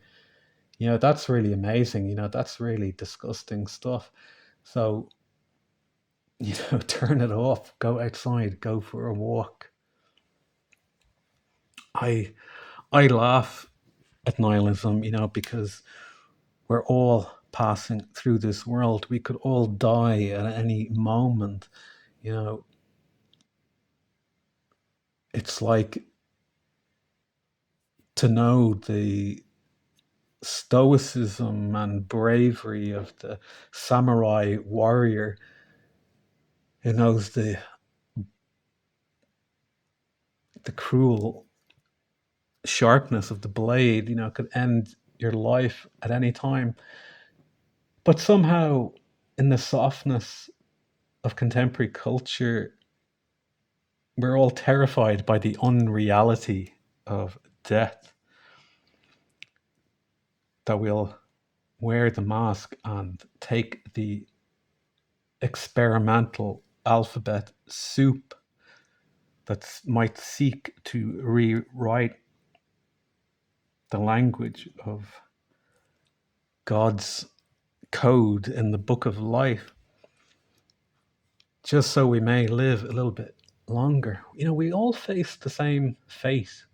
That's really amazing. That's really disgusting stuff. So, turn it off, go outside, go for a walk. I I laugh at nihilism, because we're all passing through this world. We could all die at any moment. You know, it's like to know the stoicism and bravery of the samurai warrior who knows the cruel sharpness of the blade, could end your life at any time. But somehow, in the softness of contemporary culture, we're all terrified by the unreality of death, that we'll wear the mask and take the experimental alphabet soup that might seek to rewrite the language of God's code in the book of life, just so we may live a little bit longer. We all face the same fate.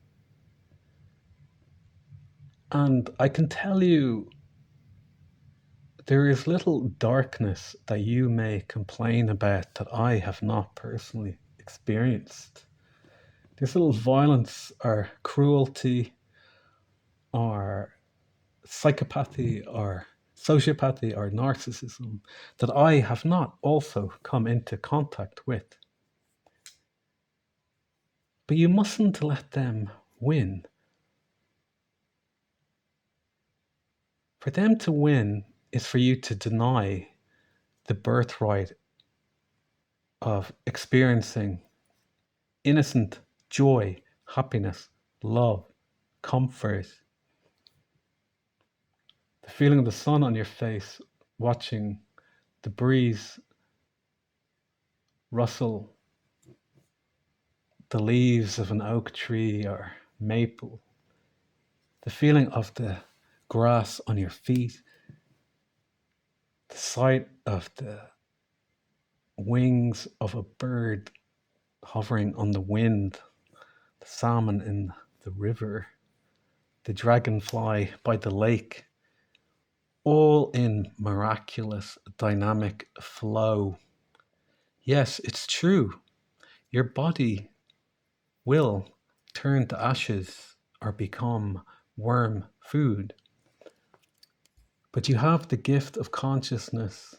And I can tell you, there is little darkness that you may complain about that I have not personally experienced. This little violence or cruelty or psychopathy or sociopathy or narcissism that I have not also come into contact with. But you mustn't let them win. For them to win is for you to deny the birthright of experiencing innocent joy, happiness, love, comfort, the feeling of the sun on your face, watching the breeze rustle the leaves of an oak tree or maple, the feeling of the grass on your feet, the sight of the wings of a bird hovering on the wind, the salmon in the river, the dragonfly by the lake, all in miraculous dynamic flow. Yes, it's true. Your body will turn to ashes or become worm food. But you have the gift of consciousness.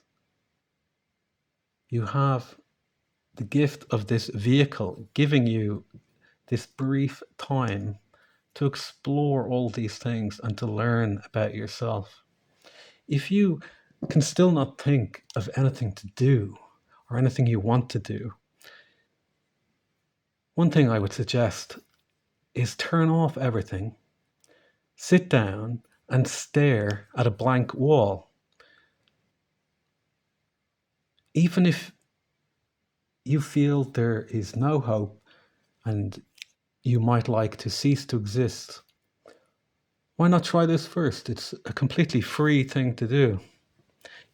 You have the gift of this vehicle giving you this brief time to explore all these things and to learn about yourself. If you can still not think of anything to do or anything you want to do, one thing I would suggest is turn off everything, sit down and stare at a blank wall. Even if you feel there is no hope and you might like to cease to exist, why not try this first? It's a completely free thing to do.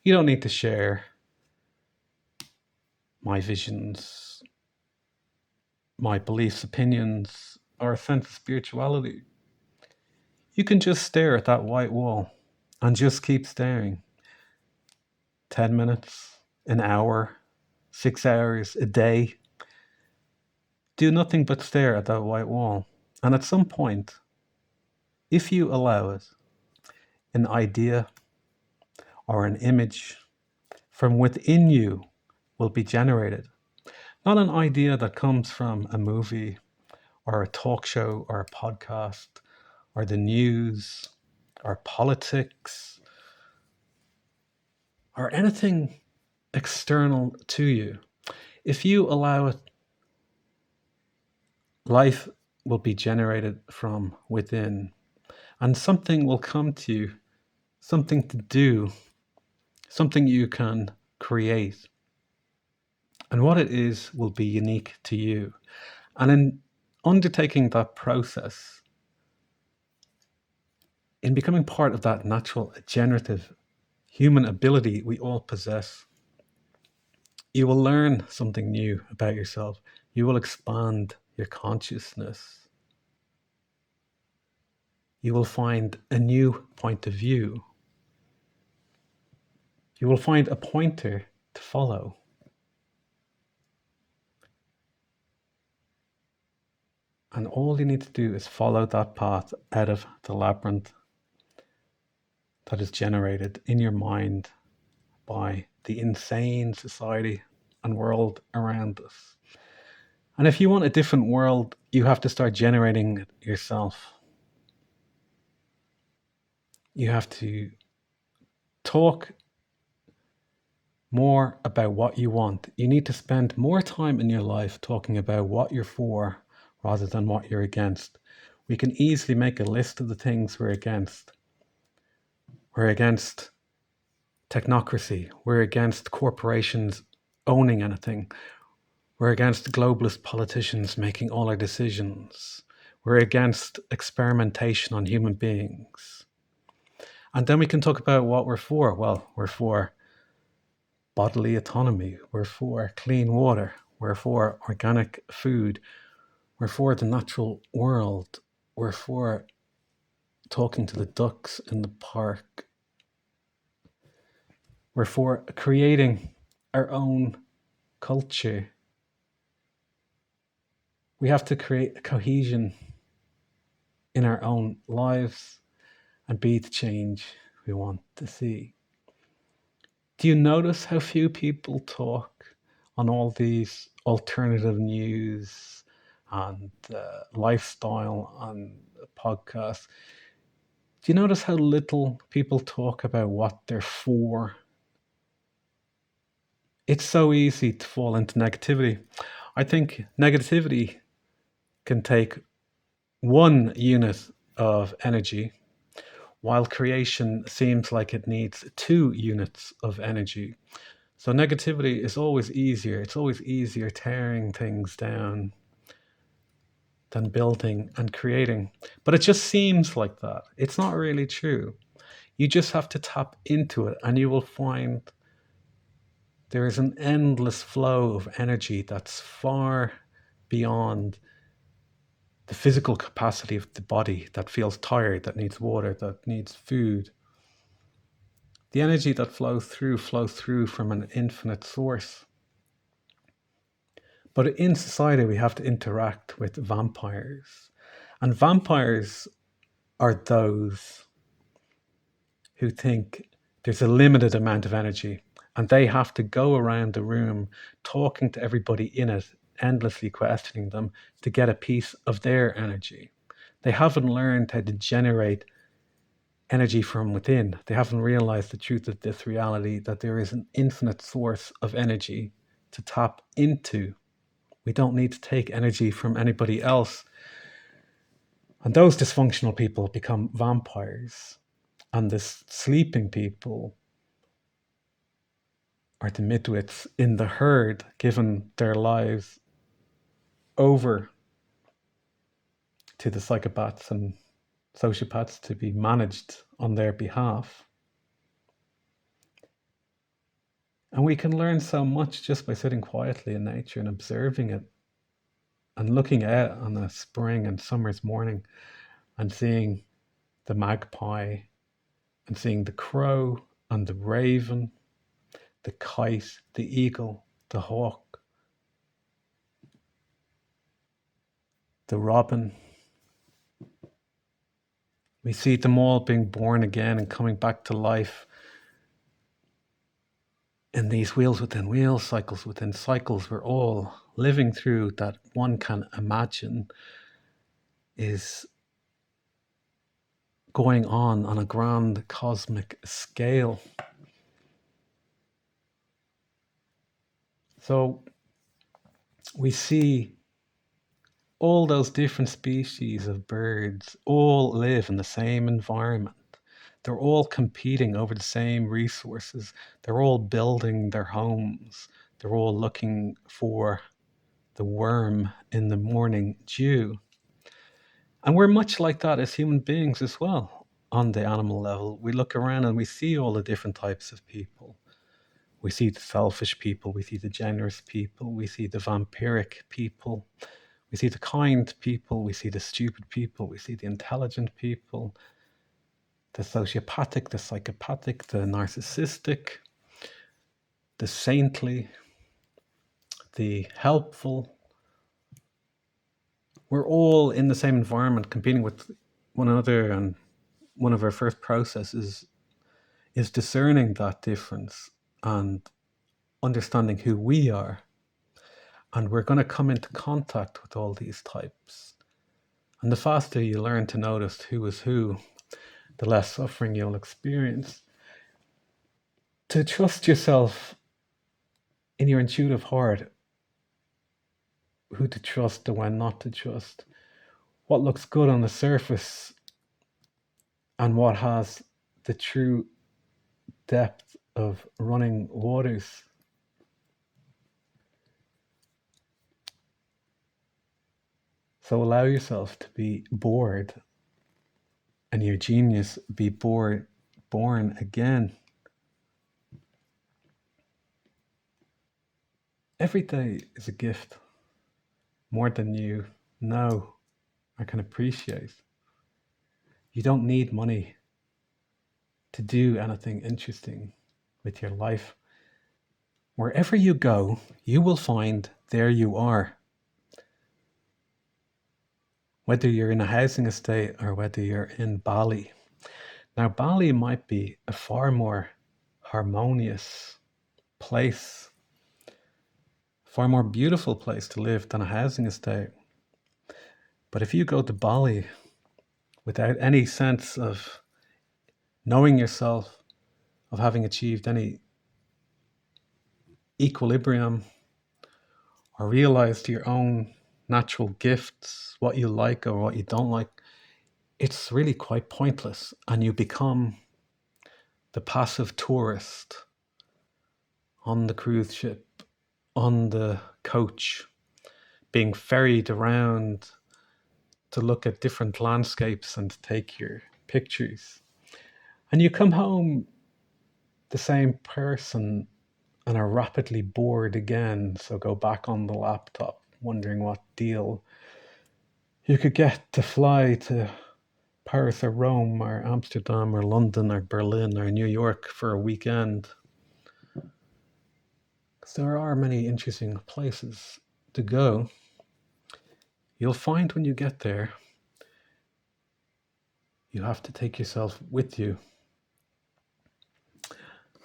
You don't need to share my visions, my beliefs, opinions, or a sense of spirituality. You can just stare at that white wall and just keep staring. 10 minutes, an hour, 6 hours, a day. Do nothing but stare at that white wall. And at some point, if you allow it, an idea or an image from within you will be generated. Not an idea that comes from a movie or a talk show or a podcast or the news or politics or anything external to you. If you allow it, life will be generated from within and something will come to you, something to do, something you can create. And what it is will be unique to you. And in undertaking that process, in becoming part of that natural generative human ability we all possess, you will learn something new about yourself. You will expand your consciousness. You will find a new point of view. You will find a pointer to follow. And all you need to do is follow that path out of the labyrinth that is generated in your mind by the insane society and world around us. And if you want a different world, you have to start generating it yourself. You have to talk more about what you want. You need to spend more time in your life talking about what you're for rather than what you're against. We can easily make a list of the things we're against. We're against technocracy. We're against corporations owning anything. We're against globalist politicians making all our decisions. We're against experimentation on human beings. And then we can talk about what we're for. Well, we're for bodily autonomy. We're for clean water. We're for organic food. We're for the natural world. We're for talking to the ducks in the park. We're for creating our own culture. We have to create a cohesion in our own lives and be the change we want to see. Do you notice how few people talk on all these alternative news and lifestyle and podcasts? Do you notice how little people talk about what they're for? It's so easy to fall into negativity. I think negativity can take 1 unit of energy, while creation seems like it needs 2 units of energy. So negativity is always easier. It's always easier tearing things down than building and creating. But it just seems like that. It's not really true. You just have to tap into it and you will find there is an endless flow of energy that's far beyond the physical capacity of the body that feels tired, that needs water, that needs food. The energy that flows through from an infinite source. But in society, we have to interact with vampires. And vampires are those who think there's a limited amount of energy and they have to go around the room talking to everybody in it, endlessly questioning them to get a piece of their energy. They haven't learned how to generate energy from within. They haven't realized the truth of this reality that there is an infinite source of energy to tap into. We don't need to take energy from anybody else. And those dysfunctional people become vampires. And the sleeping people are the midwits in the herd, given their lives over to the psychopaths and sociopaths to be managed on their behalf. And we can learn so much just by sitting quietly in nature and observing it and looking out on a spring and summer's morning and seeing the magpie and seeing the crow and the raven, the kite, the eagle, the hawk, the robin. We see them all being born again and coming back to life in these wheels within wheels, cycles within cycles. We're all living through that one can imagine is going on a grand cosmic scale. So we see all those different species of birds all live in the same environment. They're all competing over the same resources. They're all building their homes. They're all looking for the worm in the morning dew. And we're much like that as human beings as well. On the animal level, we look around and we see all the different types of people. We see the selfish people, we see the generous people, we see the vampiric people, we see the kind people, we see the stupid people, we see the intelligent people, the sociopathic, the psychopathic, the narcissistic, the saintly, the helpful. We're all in the same environment competing with one another, and one of our first processes is discerning that difference and understanding who we are. And we're going to come into contact with all these types. And the faster you learn to notice who is who, the less suffering you'll experience. To trust yourself in your intuitive heart, who to trust and when not to trust, what looks good on the surface and what has the true depth of running waters. So allow yourself to be bored and your genius be born again. Every day is a gift, more than you know or can appreciate. You don't need money to do anything interesting with your life. Wherever you go, you will find there you are. whether you're in a housing estate or whether you're in Bali. Now, Bali might be a far more harmonious place, far more beautiful place to live than a housing estate. But if you go to Bali without any sense of knowing yourself, of having achieved any equilibrium or realized your own natural gifts, what you like or what you don't like, it's really quite pointless. And you become the passive tourist on the cruise ship, on the coach, being ferried around to look at different landscapes and take your pictures. And you come home the same person and are rapidly bored again, so go back on the laptop, wondering what deal you could get to fly to Paris or Rome or Amsterdam or London or Berlin or New York for a weekend. Because there are many interesting places to go. You'll find when you get there, you have to take yourself with you.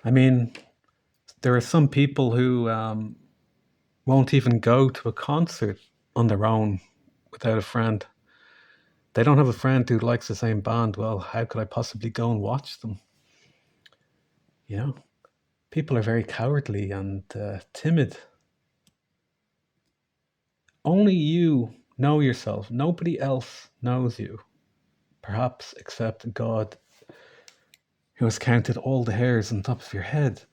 I mean, there are some people who won't even go to a concert on their own without a friend. They don't have a friend who likes the same band. Well, how could I possibly go and watch them? You know, people are very cowardly and timid. Only you know yourself. Nobody else knows you, perhaps except God, who has counted all the hairs on top of your head.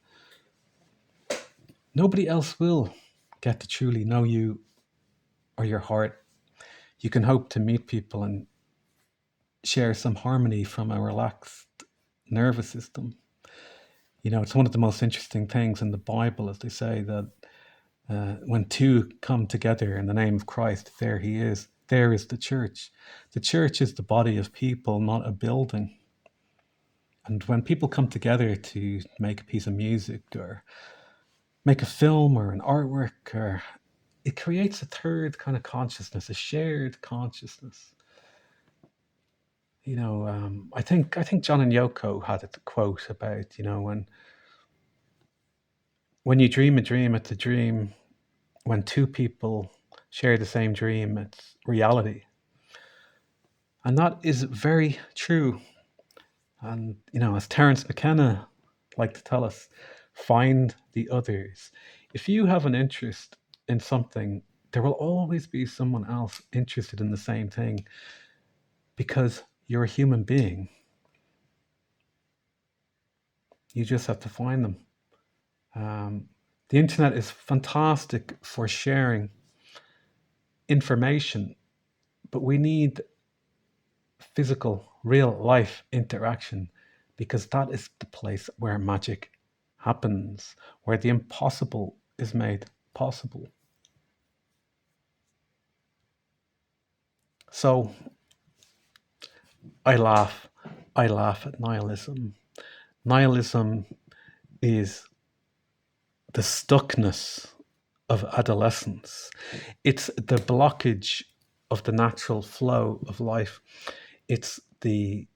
Nobody else will get to truly know you or your heart. You can hope to meet people and share some harmony from a relaxed nervous system. You know, it's one of the most interesting things in the Bible, as they say, that when two come together in the name of Christ, there he is. There is the church. The church is the body of people, not a building. And when people come together to make a piece of music or make a film or an artwork, or it creates a third kind of consciousness, a shared consciousness. You know, I think John and Yoko had a quote about, you know, when you dream a dream, it's a dream. When two people share the same dream, it's reality. And that is very true. And, you know, as Terence McKenna liked to tell us, find the others. If you have an interest in something, there will always be someone else interested in the same thing because you're a human being. You just have to find them. The internet is fantastic for sharing information, but we need physical, real life interaction because that is the place where magic happens, where the impossible is made possible. So I laugh. I laugh at nihilism. Nihilism is the stuckness of adolescence. It's the blockage of the natural flow of life. It's the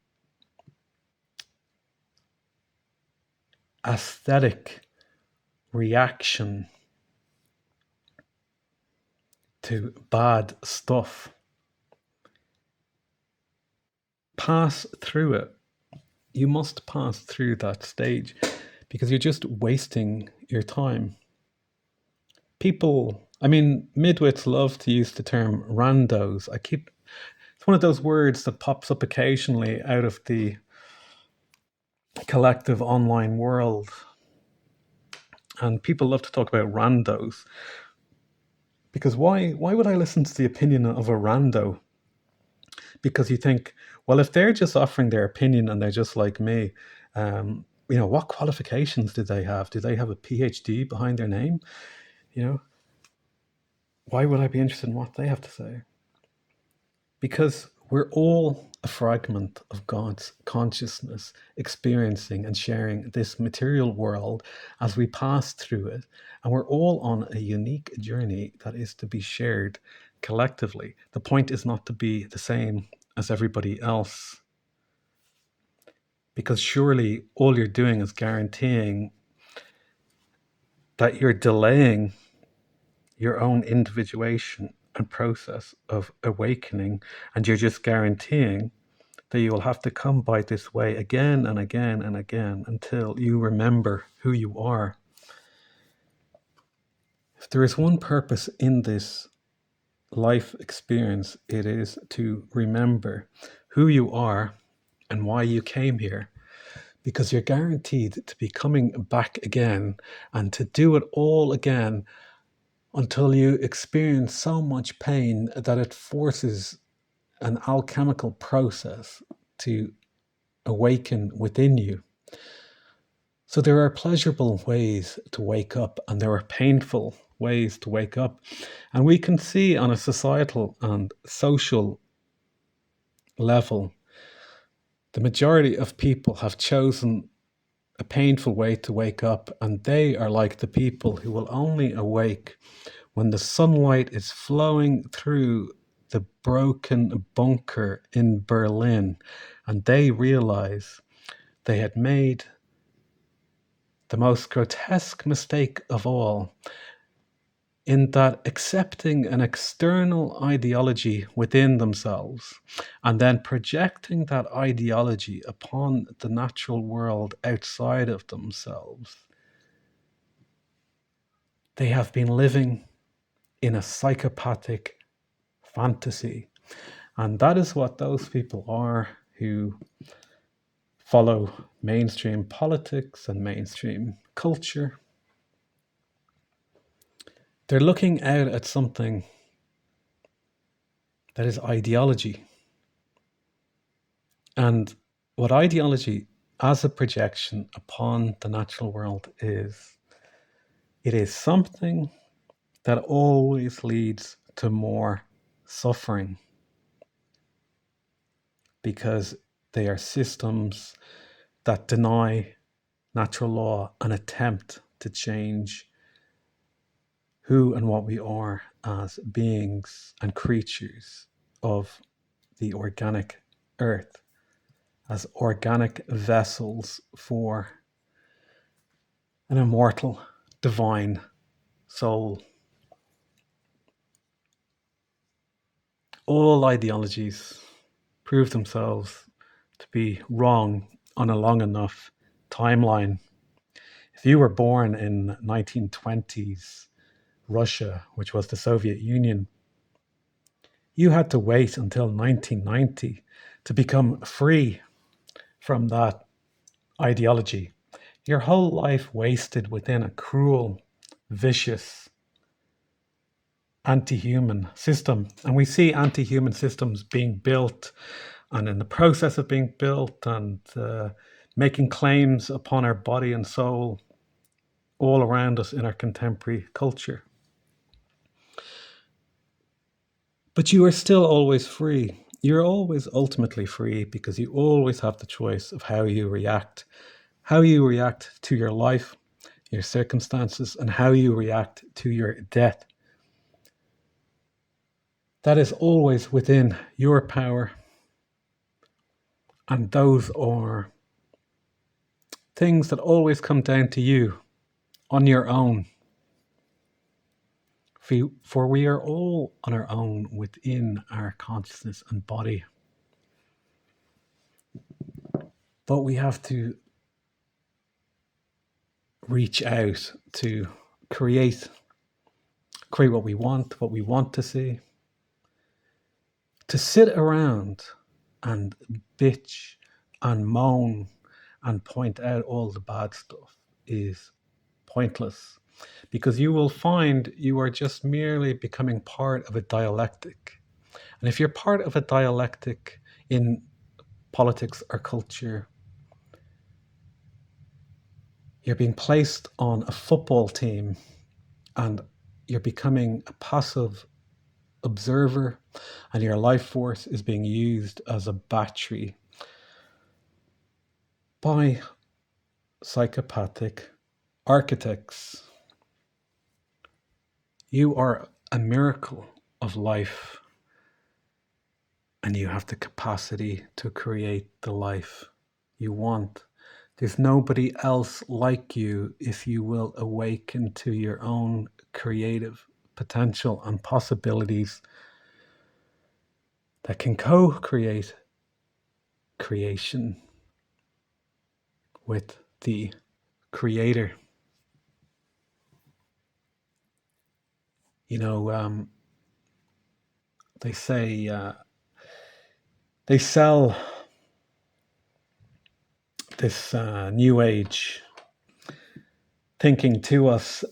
aesthetic reaction to bad stuff. Pass through it. You must pass through that stage because you're just wasting your time. People, I mean, midwits love to use the term randos. It's one of those words that pops up occasionally out of the collective online world. And people love to talk about randos. Because why would I listen to the opinion of a rando? Because you think, well, if they're just offering their opinion and they're just like me, you know, what qualifications do they have? Do they have a PhD behind their name? You know, why would I be interested in what they have to say? Because we're all a fragment of God's consciousness, experiencing and sharing this material world as we pass through it. And we're all on a unique journey that is to be shared collectively. The point is not to be the same as everybody else, because surely all you're doing is guaranteeing that you're delaying your own individuation and process of awakening, and you're just guaranteeing that you will have to come by this way again and again and again until you remember who you are. If there is one purpose in this life experience, it is to remember who you are and why you came here, because you're guaranteed to be coming back again and to do it all again until you experience so much pain that it forces an alchemical process to awaken within you. So there are pleasurable ways to wake up and there are painful ways to wake up. And we can see on a societal and social level, the majority of people have chosen a painful way to wake up, and they are like the people who will only awake when the sunlight is flowing through the broken bunker in Berlin, and they realize they had made the most grotesque mistake of all, in that accepting an external ideology within themselves and then projecting that ideology upon the natural world outside of themselves. They have been living in a psychopathic fantasy. And that is what those people are who follow mainstream politics and mainstream culture. They're looking out at something that is ideology. And what ideology as a projection upon the natural world is, it is something that always leads to more suffering, because they are systems that deny natural law and attempt to change who and what we are as beings and creatures of the organic earth, as organic vessels for an immortal, divine soul. All ideologies prove themselves to be wrong on a long enough timeline. If you were born in 1920s Russia, which was the Soviet Union, you had to wait until 1990 to become free from that ideology. Your whole life wasted within a cruel, vicious, anti-human system. And we see anti-human systems being built and in the process of being built and making claims upon our body and soul all around us in our contemporary culture. But you are still always free. You're always ultimately free because you always have the choice of how you react to your life, your circumstances, and how you react to your death. That is always within your power. And those are things that always come down to you on your own. For we are all on our own within our consciousness and body. But we have to reach out to create what we want to see. To sit around and bitch and moan and point out all the bad stuff is pointless, because you will find you are just merely becoming part of a dialectic. And if you're part of a dialectic in politics or culture, you're being placed on a football team and you're becoming a passive observer, and your life force is being used as a battery by psychopathic architects. You are a miracle of life, and you have the capacity to create the life you want. There's nobody else like you if you will awaken to your own creative potential and possibilities that can co-create creation with the creator. You know, they say they sell this new age thinking to us,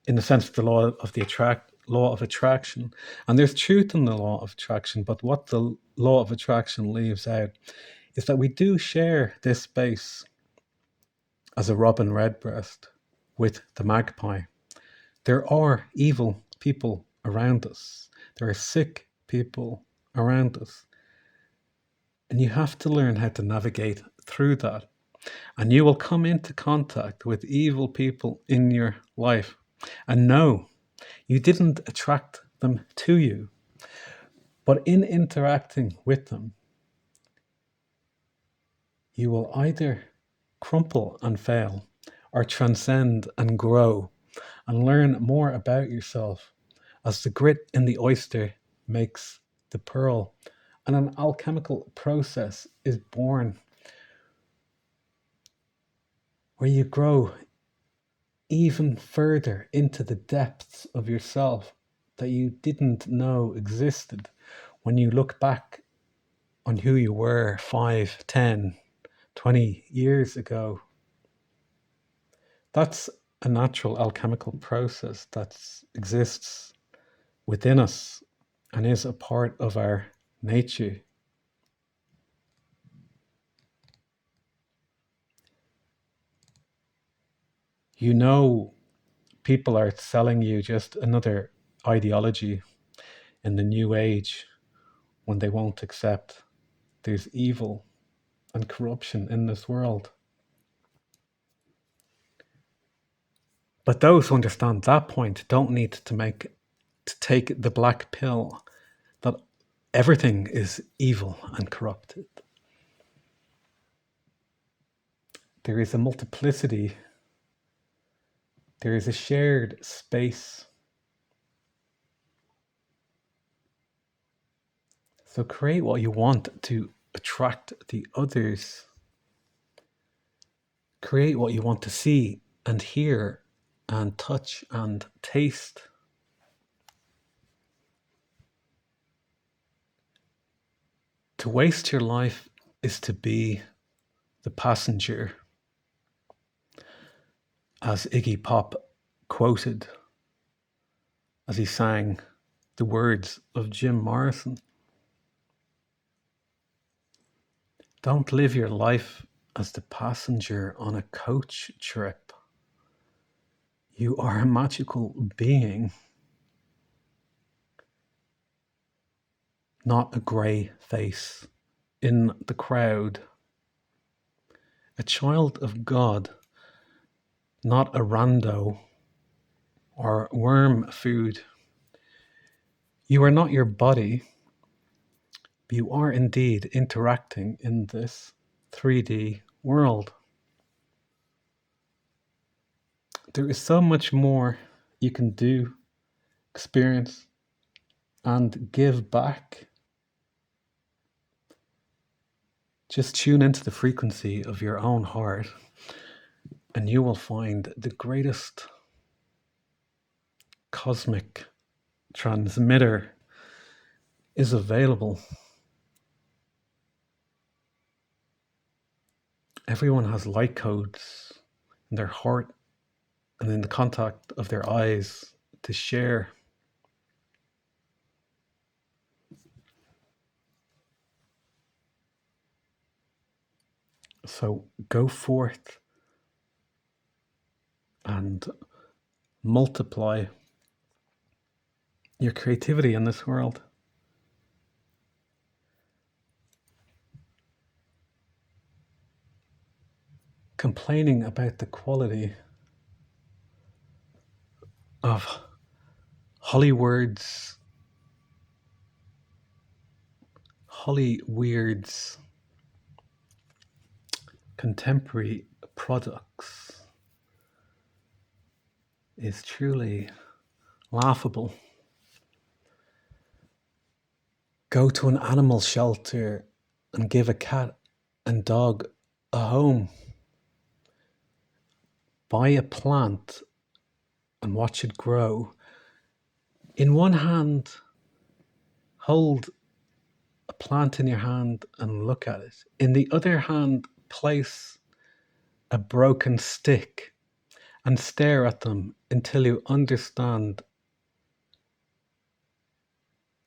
in the sense of the law of attraction, and there's truth in the law of attraction. But what the law of attraction leaves out is that we do share this space as a robin redbreast with the magpie. There are evil people around us. There are sick people around us. And you have to learn how to navigate through that. And you will come into contact with evil people in your life. And no, you didn't attract them to you. But in interacting with them, you will either crumple and fail or transcend and grow and learn more about yourself as the grit in the oyster makes the pearl. And an alchemical process is born where you grow even further into the depths of yourself that you didn't know existed when you look back on who you were 5, 10, 20 years ago. That's a natural alchemical process that exists within us and is a part of our nature. You know, people are selling you just another ideology in the new age when they won't accept there's evil and corruption in this world. But those who understand that point don't need to take the black pill that everything is evil and corrupted. There is a multiplicity, there is a shared space. So create what you want to attract the others. Create what you want to see and hear and touch and taste. To waste your life is to be the passenger, as Iggy Pop quoted as he sang the words of Jim Morrison. Don't live your life as the passenger on a coach trip. You are a magical being, not a grey face in the crowd. A child of God, not a rando or worm food. You are not your body. You are indeed interacting in this 3D world. There is so much more you can do, experience, and give back. Just tune into the frequency of your own heart, and you will find the greatest cosmic transmitter is available. Everyone has light codes in their heart and in the contact of their eyes to share. So go forth and multiply your creativity in this world. Complaining about the quality of Hollywood's contemporary products is truly laughable. Go to an animal shelter and give a cat and dog a home. Buy a plant and watch it grow. In one hand, hold a plant in your hand and look at it. In the other hand, place a broken stick and stare at them until you understand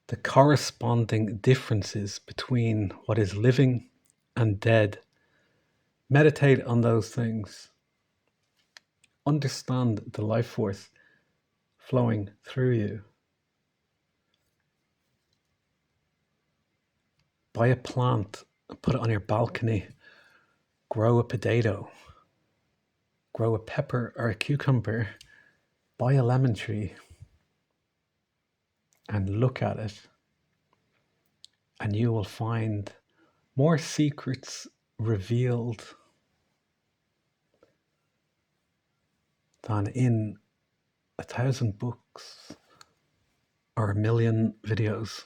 the corresponding differences between what is living and dead. Meditate on those things. Understand the life force flowing through you. Buy a plant and put it on your balcony. Grow a potato. Grow a pepper or a cucumber. Buy a lemon tree and look at it, and you will find more secrets revealed than in 1,000 books or 1,000,000 videos.